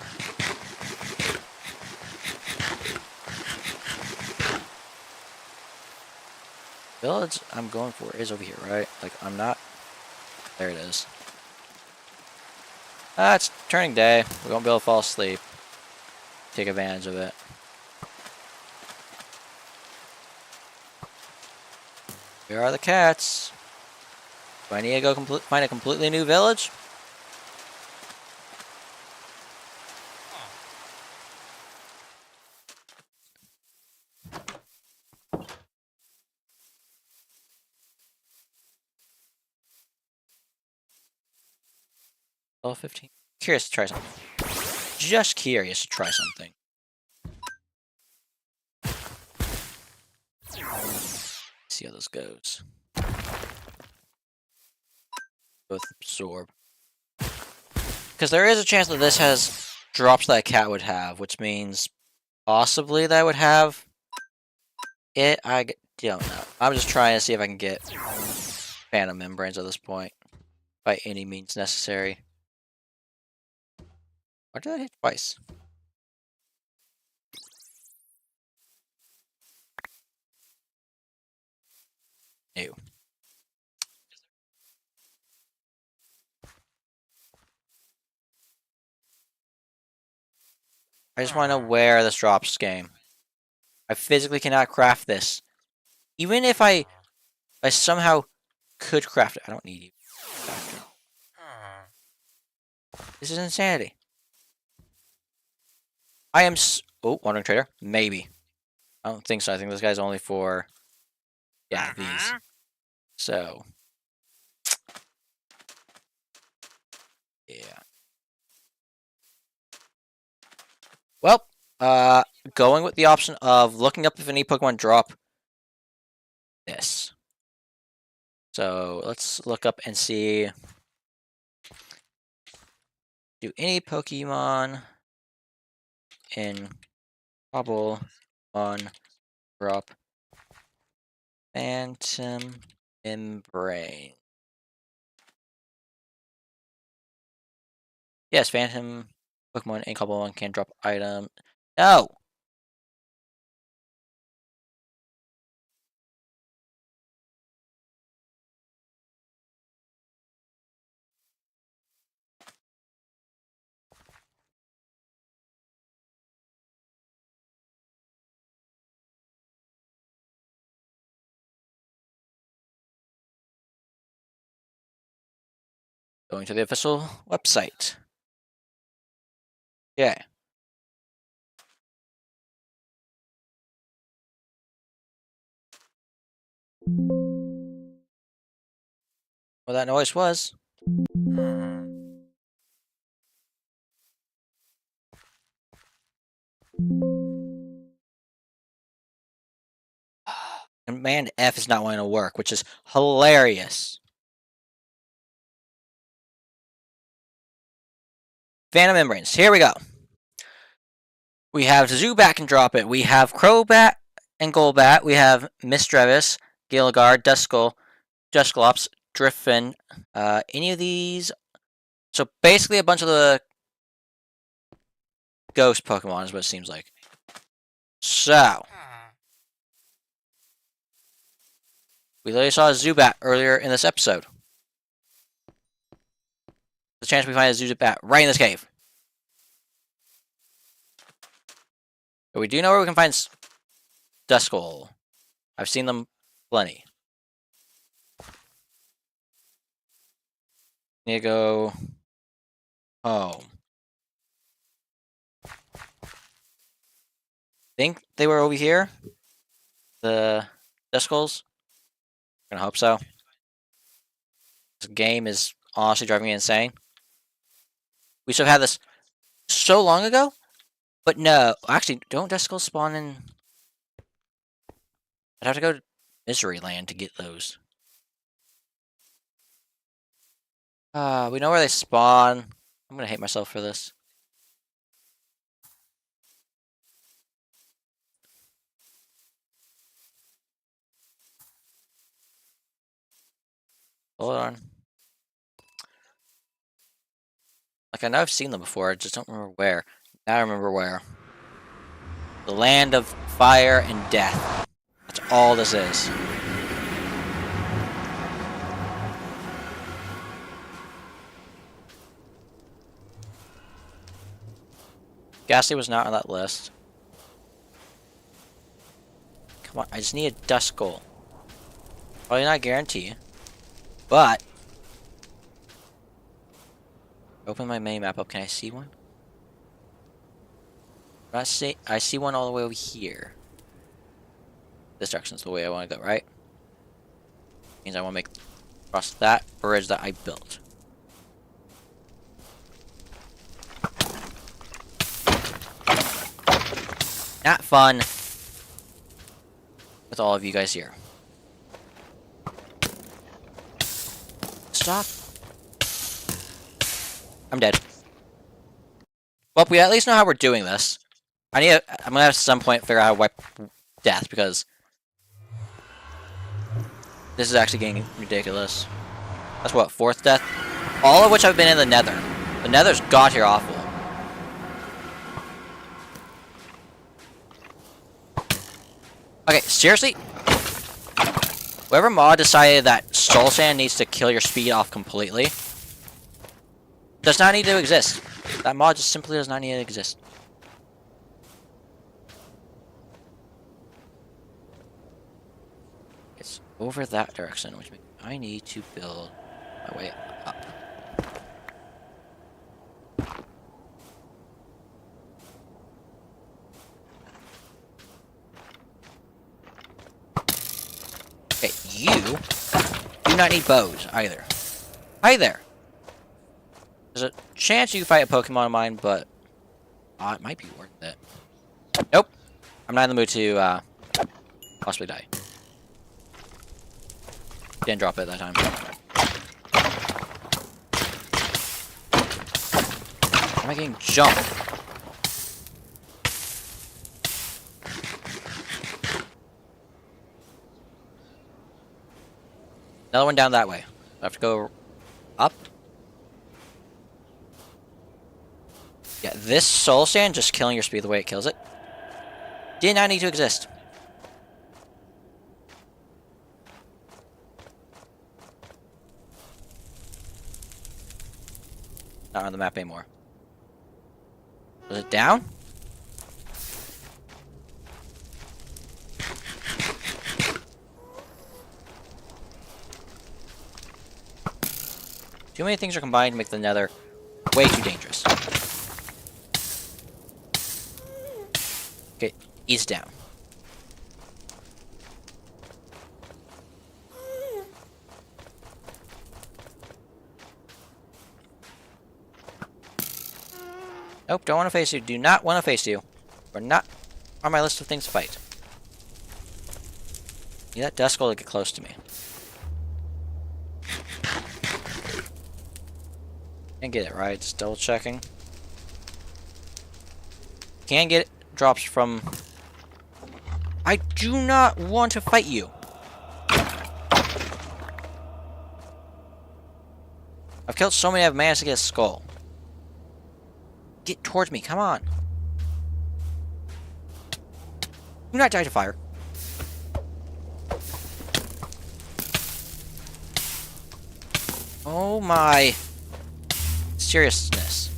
S1: Village I'm going for is over here, right? Like, I'm not... There it is. Ah, it's turning day. We won't be able to fall asleep. Take advantage of it. Where are the cats? Do I need to go find a completely new village? Level 15. Curious to try something. Just curious to try something. See how this goes. Both absorb. Because there is a chance that this has drops that a cat would have, which means possibly that I would have it. I don't know. I'm just trying to see if I can get phantom membranes at this point by any means necessary. Why did I hit twice? Ew. I just want to know where this drops game. I physically cannot craft this. Even if I somehow could craft it. I don't need you. This is insanity. I am oh, Wandering Trader? Maybe. I don't think so. I think this guy's only for... Yeah, these. So... Yeah. Well, going with the option of looking up if any Pokemon drop this. So let's look up and see. Do any Pokemon in cobblemon drop Phantom Membrane? Yes, Phantom Pokemon in cobblemon can drop item. No! Going to the official website. Yeah. What that noise was. Command F is not wanting to work, which is hilarious. Phantom Membranes. Here we go. We have Zubat can drop it. We have Crobat and Golbat. We have Misdreavus, Gilligar, Dusclops, Driftfin. Any of these? So basically a bunch of the ghost Pokemon is what it seems like. So we literally saw a Zubat earlier in this episode. There's a chance we find a Zubat right in this cave. But we do know where we can find Duskull. I've seen them plenty. Need to go home. Think they were over here? The Duskulls? I'm gonna hope so. This game is honestly driving me insane. We should have had this so long ago? But no, actually, don't Duskulls spawn in... I'd have to go to Misery Land to get those. We know where they spawn. I'm gonna hate myself for this. Hold on. Like, I know I've seen them before, I just don't remember where. Now I remember where. The land of fire and death. That's all this is. Ghastly was not on that list. Come on, I just need a Duskull. Probably not guarantee. But open my main map up. Can I see one? I see one all the way over here. This direction's the way I want to go, right? Means I want to make across that bridge that I built. Not fun with all of you guys here. Stop. I'm dead. Well, we at least know how we're doing this. I'm gonna have to at some point figure out how to wipe death, because this is actually getting ridiculous. That's what, 4th death? All of which I've been in the Nether. The Nether's god tier awful. Okay, seriously? Whoever mod decided that Soul Sand needs to kill your speed off completely does not need to exist. That mod just simply does not need to exist. It's over that direction, which means I need to build my way up. Okay, you do not need bows either. Hi there. There's a chance you can fight a Pokemon of mine, but it might be worth it. Nope. I'm not in the mood to possibly die. Didn't drop it that time. Am I getting jumped? Another one down that way. I have to go up. Yeah, this soul sand just killing your speed the way it kills it. Did not need to exist. Not on the map anymore. Was it down? Too many things are combined to make the nether way too dangerous. Okay, ease down. Nope, don't want to face you. Do not want to face you. We're not on my list of things to fight. Need that dust skull to get close to me. Can't get it right. Just double checking. Can't get drops from. I do not want to fight you. I've killed so many I've managed to get a skull. Get towards me, come on. Do not die to fire. Oh my seriousness.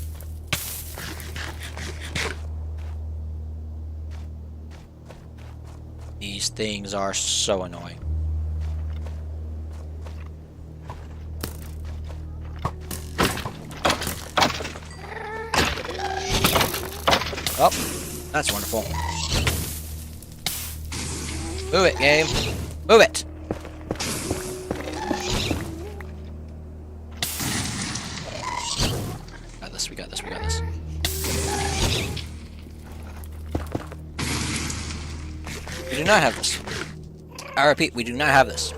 S1: These things are so annoying. Oh, that's wonderful. Move it, game. Move it! Got this, we got this, we got this. We do not have this. I repeat, we do not have this.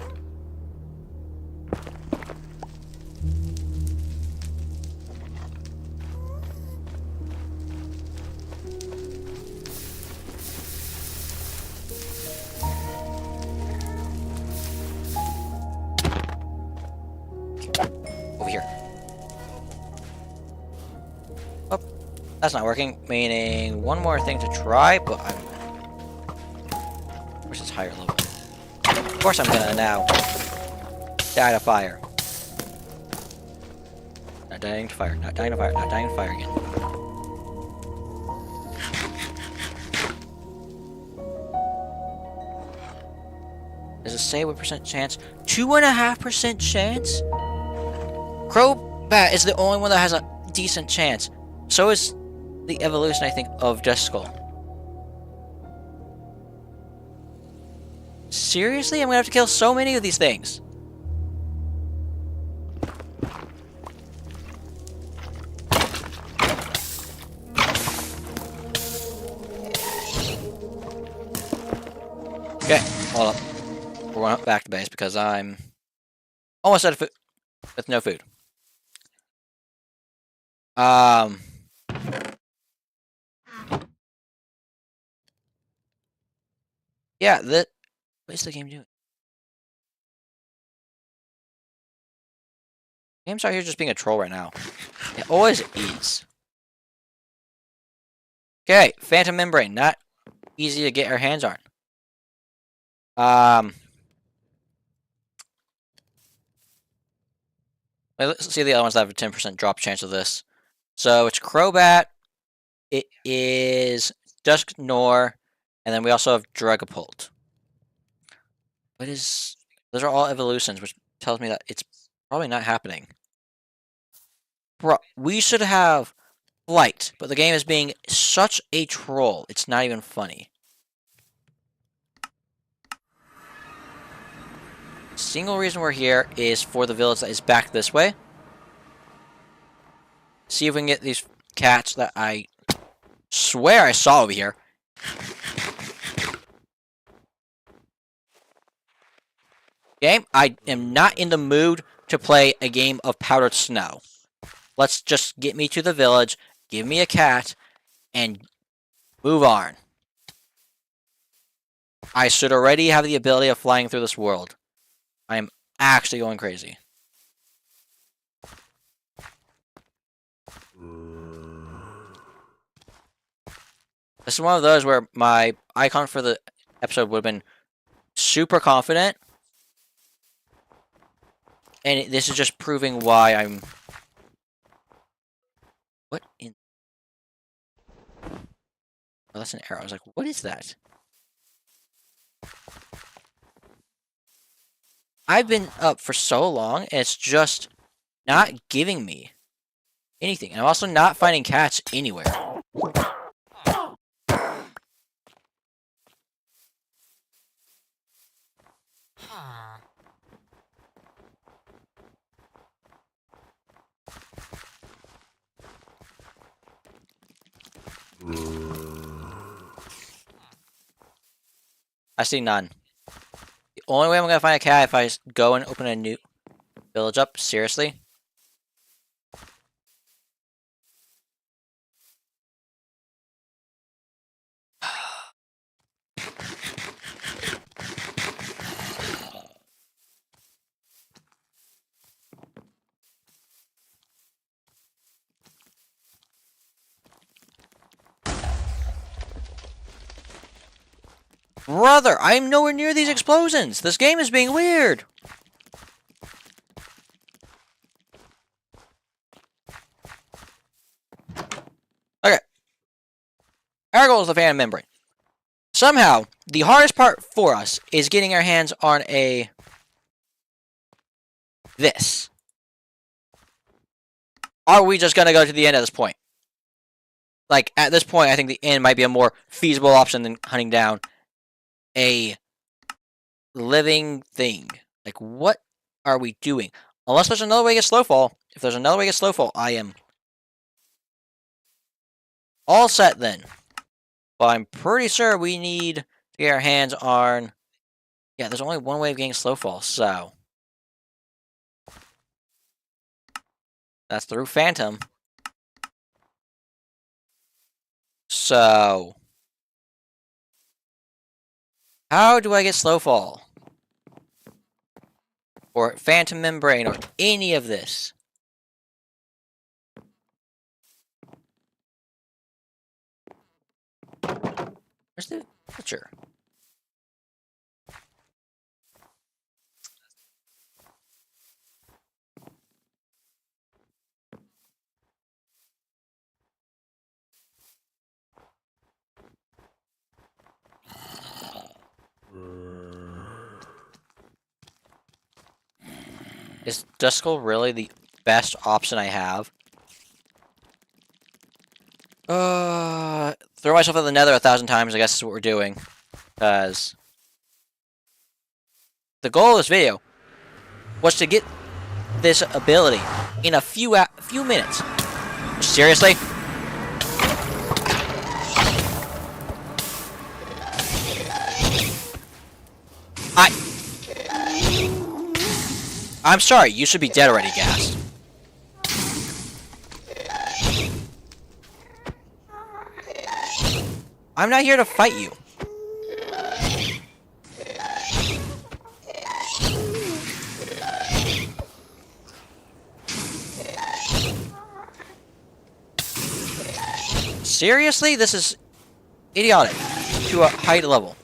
S1: Over here. Oh, that's not working. Meaning one more thing to try, but I'm. Where's this higher level? Of course I'm gonna now die to fire. Not dying to fire. Not dying to fire. Not dying to fire again. Does it say what percent chance? 2.5% chance? Crobat is the only one that has a decent chance. So is the evolution, I think, of Dust Skull. Seriously? I'm gonna have to kill so many of these things. Okay, hold up. We're going back to base because I'm almost out of food. With no food. Yeah, what is the game doing? Game's out here just being a troll right now. It always is. Okay, Phantom Membrane, not easy to get our hands on. Let's see the other ones that have a 10% drop chance of this. So it's Crobat, it is Dusk Nor, and then we also have Dragapult. Those are all evolutions, which tells me that it's probably not happening. Bro, we should have Flight, but the game is being such a troll, it's not even funny. Single reason we're here is for the village that is back this way. See if we can get these cats that I swear I saw over here. Game, I am not in the mood to play a game of powdered snow. Let's just get me to the village, give me a cat, and move on. I should already have the ability of flying through this world. I am actually going crazy. This is one of those where my icon for the episode would have been super confident. And this is just proving why I'm... What in... Oh, that's an arrow. I was like, what is that? I've been up for so long, and it's just not giving me anything. And I'm also not finding cats anywhere. I see none. The only way I'm gonna find a cat if I go and open a new village up. Seriously? Brother, I am nowhere near these explosions. This game is being weird. Okay. Our goal is the phantom membrane. Somehow, the hardest part for us is getting our hands on this. Are we just gonna go to the end at this point? Like, at this point, I think the end might be a more feasible option than hunting down a living thing. Like, what are we doing? Unless there's another way to get slowfall. If there's another way to get slowfall, I am all set then. But I'm pretty sure we need to get our hands on... Yeah, there's only one way of getting slowfall, so... That's through Phantom. So... How do I get slowfall? Or phantom membrane, or any of this? Where's the picture? Is Duskull really the best option I have? Throw myself in the nether 1,000 times, I guess is what we're doing. Because... the goal of this video was to get this ability in a few minutes. Seriously? I'm sorry, you should be dead already, Ghast. I'm not here to fight you. Seriously? This is idiotic to a high level.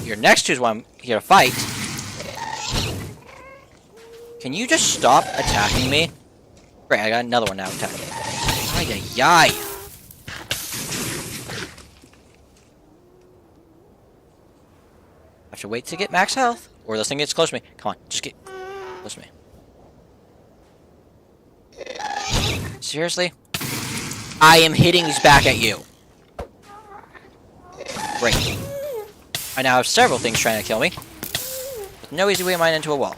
S1: Your next two is what I'm here to fight. Can you just stop attacking me? Great, I got another one now attacking. Ay-yi-yi. I have to wait to get max health, or this thing gets close to me. Come on, just get close to me. Seriously? I am hitting these back at you. Great. I now have several things trying to kill me. With no easy way of mine into a wall.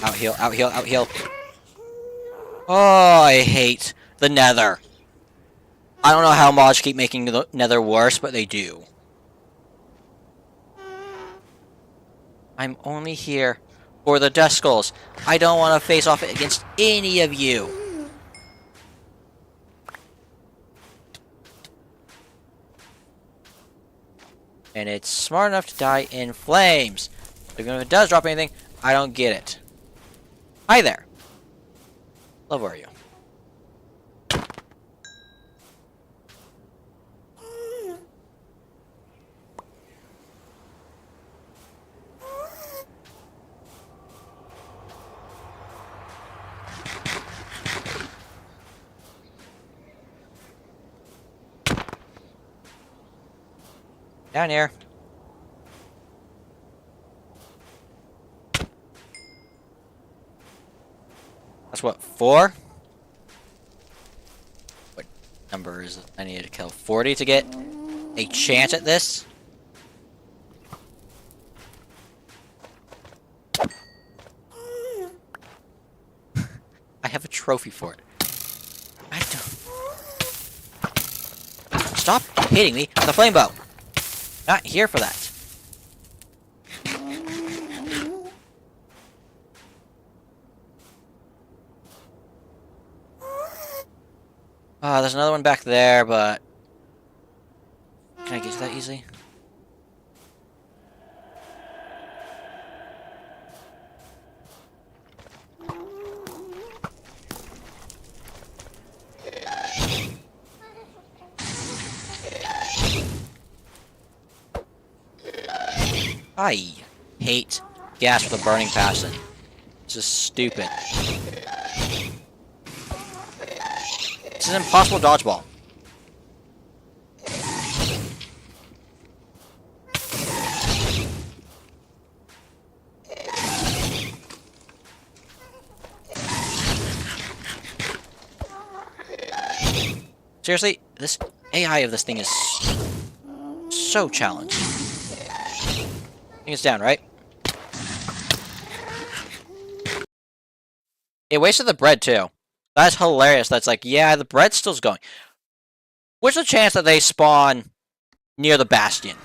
S1: Out heal, out heal, out heal. Oh, I hate the nether. I don't know how mods keep making the nether worse, but they do. I'm only here for the death skulls. I don't want to face off against any of you. And it's smart enough to die in flames. Even if it does drop anything, I don't get it. Hi there. Love, where are you? Down here. That's what, 4? What number is it? I need to kill 40 to get a chance at this. I have a trophy for it. I don't... Stop hitting me with a flame bow. Not here for that. There's another one back there, but... Can I get to that easily? I hate gas with a burning passion. This is stupid. This is an impossible dodgeball. Seriously, this AI of this thing is so challenging. I think it's down, right? It wasted the bread, too. That's hilarious. That's like, yeah, the bread still's going. What's the chance that they spawn near the bastion?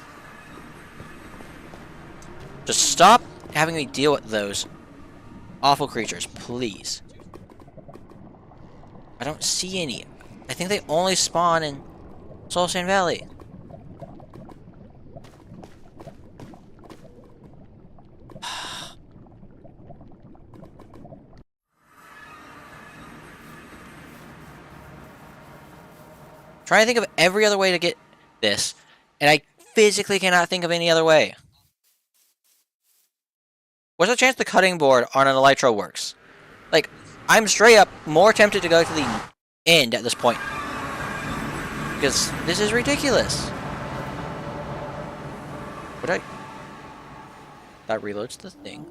S1: Just stop having me deal with those awful creatures, please. I don't see any. I think they only spawn in Soul Sand Valley. Trying to think of every other way to get this, and I physically cannot think of any other way. What's the chance the cutting board on an elytro works? Like, I'm straight up more tempted to go to the end at this point. Because this is ridiculous. Would I... That reloads the thing.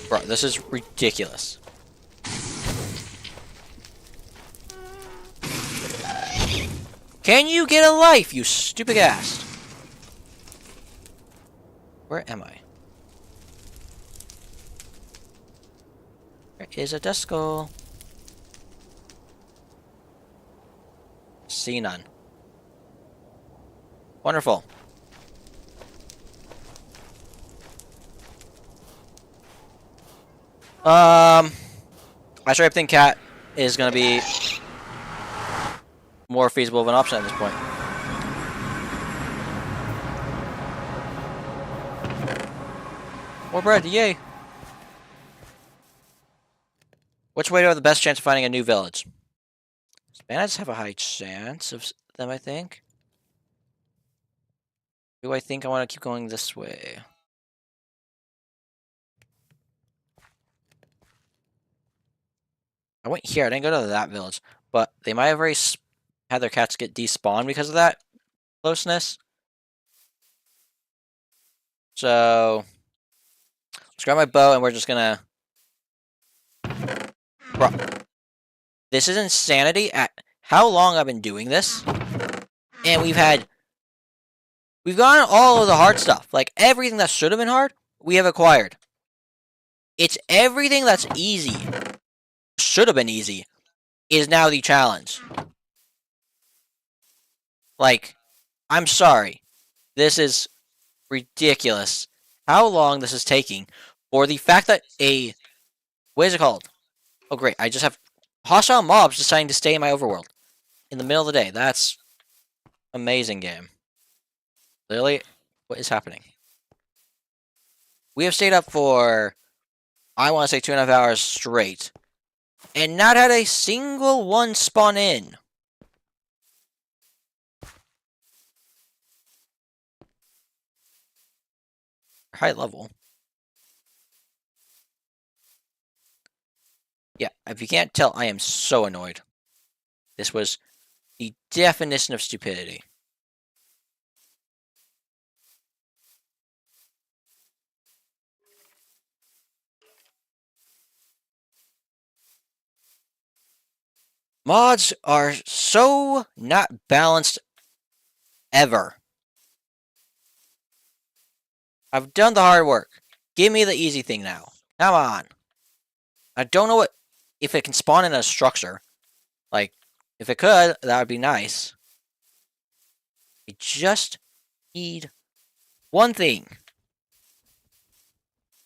S1: Bro, this is ridiculous. Can you get a life, you stupid ass? Where am I? There is a death skull. See none. Wonderful. I sure think cat is gonna be more feasible of an option at this point. More bread, yay! Which way do I have the best chance of finding a new village? Spaniards have a high chance of them, I think. Do I think I want to keep going this way? I went here. I didn't go to that village. But they might have already had their cats get despawned because of that closeness. So let's grab my bow and we're just gonna. Bro, this is insanity. At how long I've been doing this, and we've gotten all of the hard stuff. Like everything that should have been hard, we have acquired. It's everything that's easy, should have been easy, is now the challenge. Like, I'm sorry. This is ridiculous. How long this is taking, or the fact that what is it called? Oh great, I just have hostile mobs deciding to stay in my overworld in the middle of the day. That's amazing game. Literally, what is happening? We have stayed up for, I want to say 2.5 hours straight, and not had a single one spawn in. High level. Yeah, if you can't tell, I am so annoyed. This was the definition of stupidity. Mods are so not balanced ever. I've done the hard work. Give me the easy thing now. Come on. I don't know if it can spawn in a structure. Like, if it could, that would be nice. I just need one thing.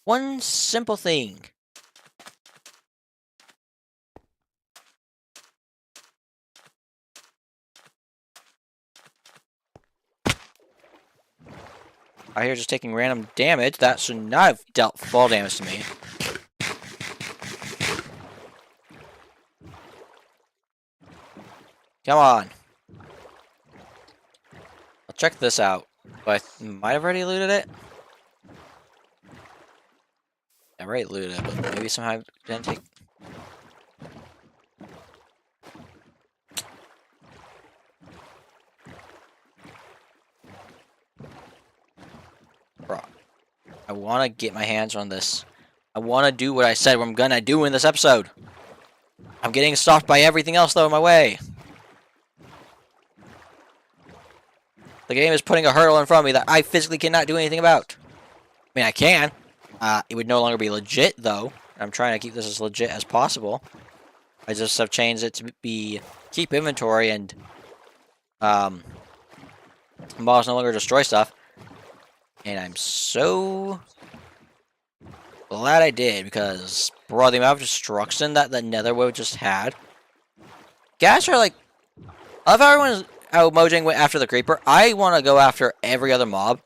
S1: One simple thing. Out here just taking random damage. That should not have dealt fall damage to me. Come on. I'll check this out. But I might have already looted it. I already looted it, but maybe somehow I didn't take... Bro, I want to get my hands on this. I want to do what I said I'm gonna do in this episode. I'm getting stopped by everything else, though, in my way. The game is putting a hurdle in front of me that I physically cannot do anything about. I mean, I can. It would no longer be legit, though. I'm trying to keep this as legit as possible. I just have changed it to be keep inventory and mobs no longer destroy stuff. And I'm so glad I did, because, bro, the amount of destruction that the Netherworld just had. Guys are like, I love how everyone's how Mojang went after the Creeper. I want to go after every other mob.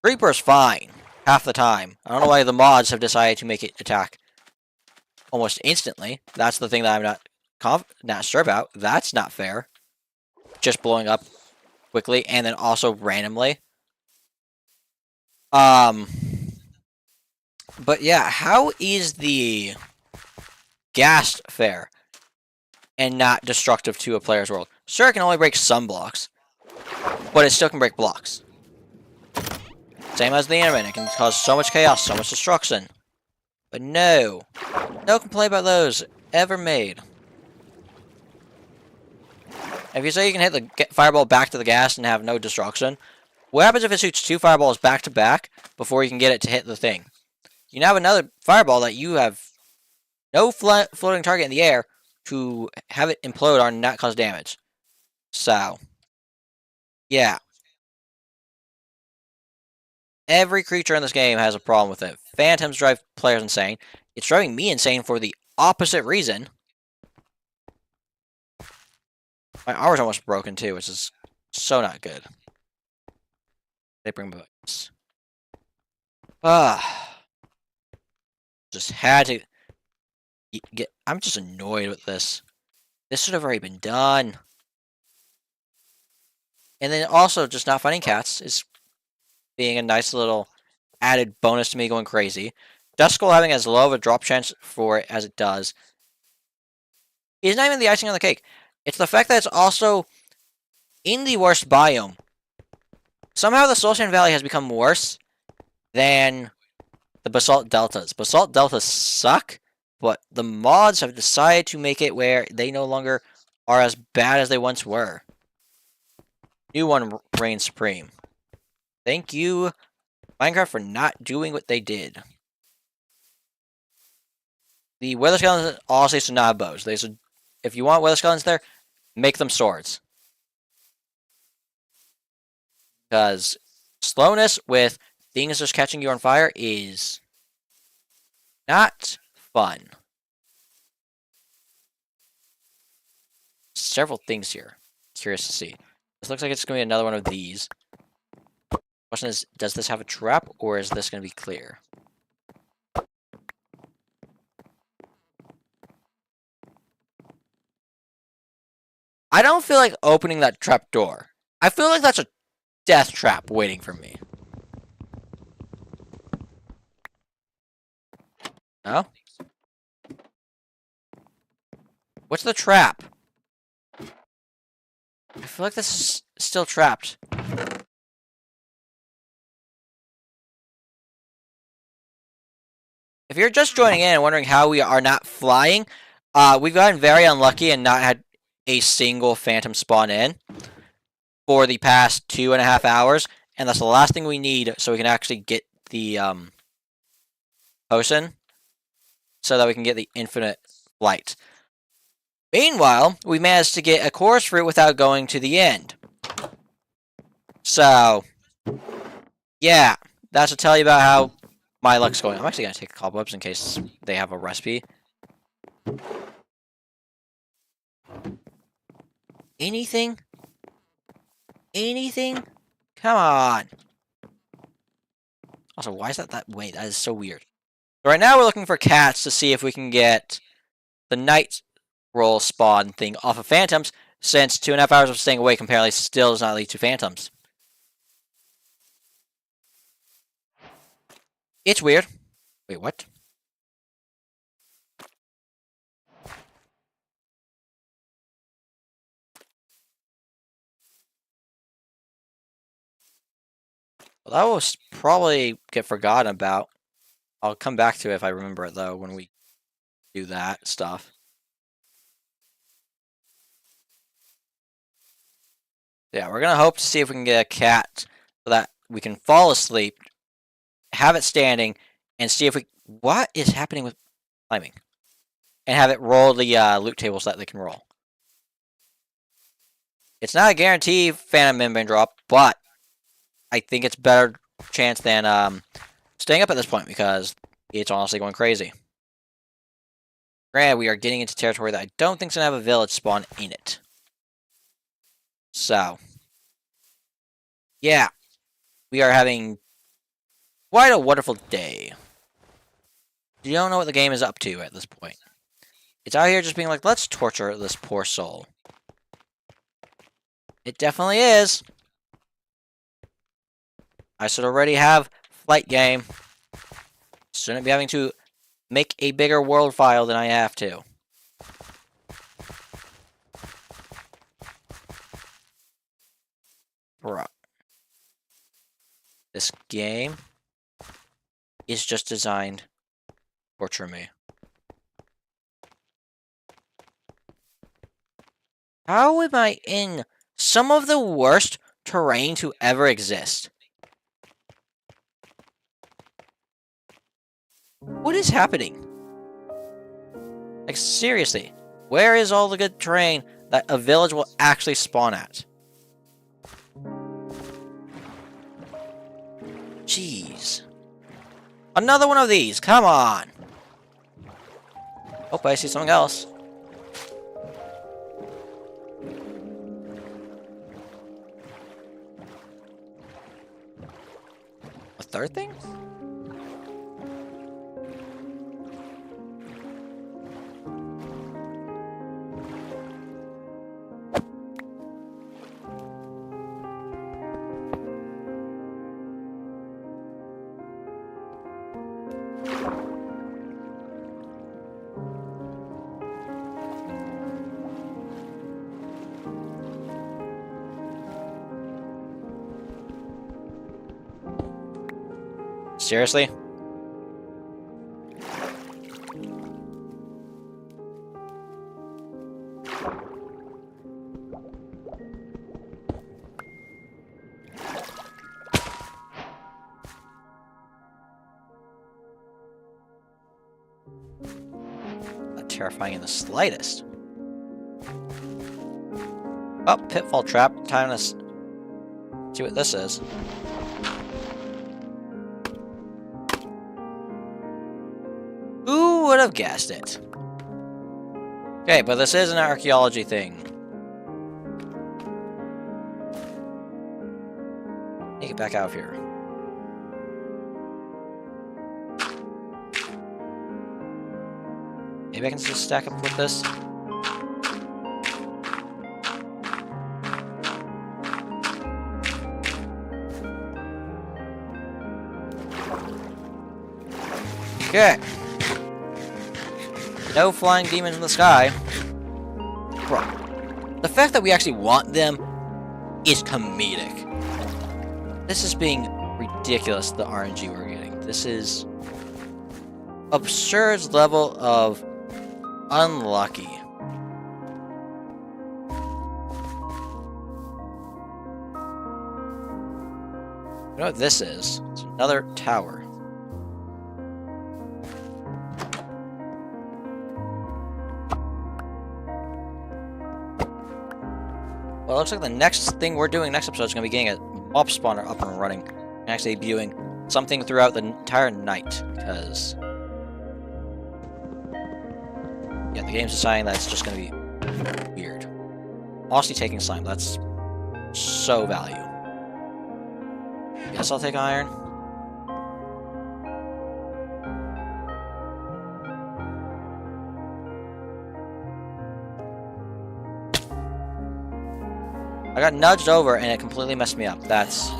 S1: Creeper's fine half the time. I don't know why the mods have decided to make it attack almost instantly. That's the thing that I'm not sure about. That's not fair. Just blowing up quickly and then also randomly. But yeah, how is the ghast fair and not destructive to a player's world? Sure, it can only break some blocks, but it still can break blocks. Same as the internet, it can cause so much chaos, so much destruction. But no complaint about those ever made. If you say you can hit the fireball back to the ghast and have no destruction, what happens if it shoots 2 fireballs back to back before you can get it to hit the thing? You now have another fireball that you have no floating target in the air to have it implode or not cause damage. So, yeah. Every creature in this game has a problem with it. Phantoms drive players insane. It's driving me insane for the opposite reason. My armor's almost broken too, which is so not good. They bring books. Just had to get... I'm just annoyed with this. This should have already been done. And then also, just not finding cats is being a nice little added bonus to me going crazy. Dust Skull having as low of a drop chance for it as it does is not even the icing on the cake. It's the fact that it's also in the worst biome. Somehow the Soul Sand Valley has become worse than the Basalt Deltas. Basalt Deltas suck, but the mods have decided to make it where they no longer are as bad as they once were. New one reigns supreme. Thank you, Minecraft, for not doing what they did. The weather skeletons also should not have bows. They should, if you want weather skeletons there, make them swords. Because slowness with things just catching you on fire is not fun. Several things here. Curious to see. This looks like it's going to be another one of these. Question is, does this have a trap, or is this going to be clear? I don't feel like opening that trap door. I feel like that's a death trap waiting for me. No? What's the trap? I feel like this is still trapped. If you're just joining in and wondering how we are not flying, we've gotten very unlucky and not had a single phantom spawn in for the past 2.5 hours, and that's the last thing we need so we can actually get the potion so that we can get the infinite flight. Meanwhile, we managed to get a chorus fruit without going to the end. So, yeah, that's to tell you about how my luck's going. I'm actually going to take cobwebs in case they have a recipe. Anything? Anything? Come on. Also, why is that way? That is so weird. So right now we're looking for cats to see if we can get the night roll spawn thing off of phantoms, since 2.5 hours of staying awake apparently still does not lead to phantoms. It's weird. Wait, what? Well, that will probably get forgotten about. I'll come back to it if I remember it, though, when we do that stuff. Yeah, we're going to hope to see if we can get a cat so that we can fall asleep, have it standing, and see if we... What is happening with climbing? And have it roll the loot table so that they can roll. It's not a guarantee Phantom Membrane drop, but I think it's better chance than staying up at this point because it's honestly going crazy. Granted, we are getting into territory that I don't think is going to have a village spawn in it. So, yeah, we are having quite a wonderful day. You don't know what the game is up to at this point. It's out here just being like, let's torture this poor soul. It definitely is. I should already have flight game. Shouldn't be having to make a bigger world file than I have to. Bruh. This game is just designed to torture me. How am I in some of the worst terrain to ever exist? What is happening? Like, seriously, where is all the good terrain that a village will actually spawn at? Jeez. Another one of these, come on! Oh, I see something else. A third thing? Seriously? Not terrifying in the slightest. Oh, pitfall trap. Time to see what this is. Who would have guessed it? Okay, but this is an archaeology thing. Get back out of here. Maybe I can just stack up with this. Okay. No flying demons in the sky. Bro, the fact that we actually want them is comedic. This is being ridiculous, the RNG we're getting. This is absurd level of unlucky. You know what this is? It's another tower. Well, it looks like the next thing we're doing next episode is going to be getting a mob spawner up and running. And actually viewing something throughout the entire night, because... yeah, the game's deciding that it's just going to be weird. Honestly, taking slime, that's so value. Guess I'll take iron. I got nudged over and it completely messed me up. That's...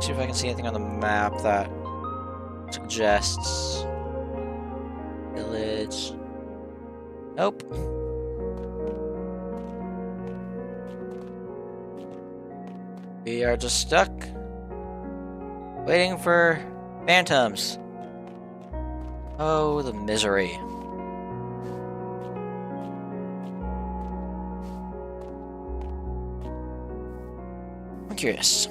S1: see if I can see anything on the map that suggests village. Nope. We are just stuck waiting for phantoms. Oh, the misery. I'm curious.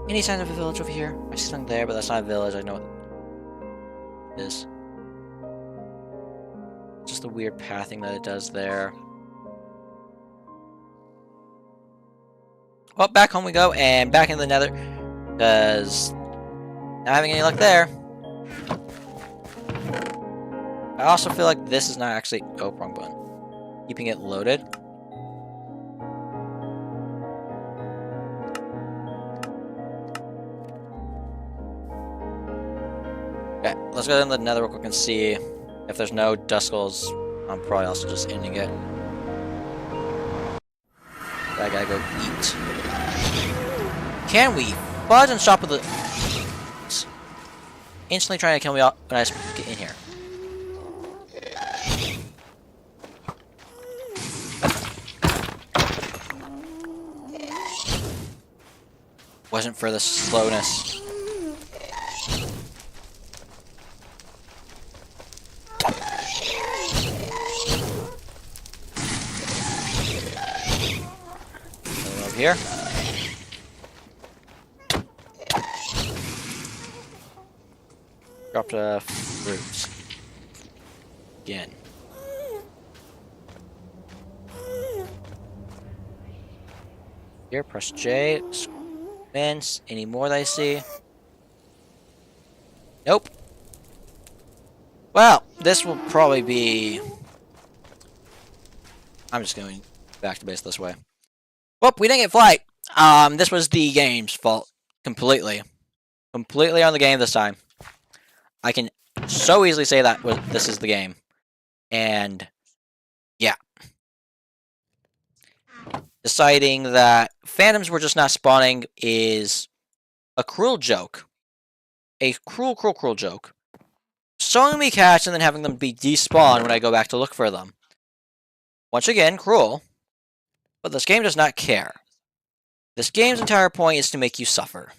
S1: Any signs of a village over here? I see something there, but that's not a village. I know what it is. Just the weird pathing that it does there. Well, back home we go, and back into the nether. Because not having any luck there. I also feel like this is not actually... oh, wrong button. Keeping it loaded. Okay, let's go in the nether real quick and see if there's no dust skulls. I'm probably also just ending it. I gotta go eat. Can we fudge and shop with the... instantly trying to kill me off when I just get in here. Wasn't for the slowness. Over here. Dropped fruits. Again. Here, press J. Fence. Any more that I see? Nope. Well, this will probably be... I'm just going back to base this way. Well, we didn't get flight. This was the game's fault. Completely. Completely on the game this time. I can so easily say that this is the game. And... yeah. deciding that phantoms were just not spawning is a cruel joke. A cruel, cruel, cruel joke. Showing me cats and then having them be despawned when I go back to look for them. Once again, cruel. But this game does not care. This game's entire point is to make you suffer.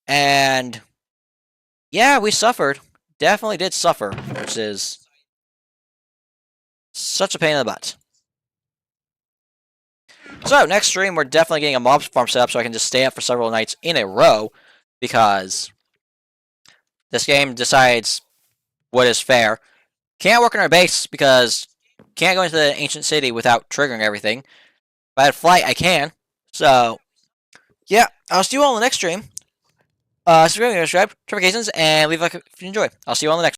S1: And yeah, we suffered. Definitely did suffer, which is such a pain in the butt. So, next stream, we're definitely getting a mob farm set up so I can just stay up for several nights in a row, because this game decides what is fair. Can't work on our base because can't go into the ancient city without triggering everything. If I had flight, I can. So, yeah, I'll see you all in the next stream. Subscribe, notifications, and leave a like if you enjoy. I'll see you all in the next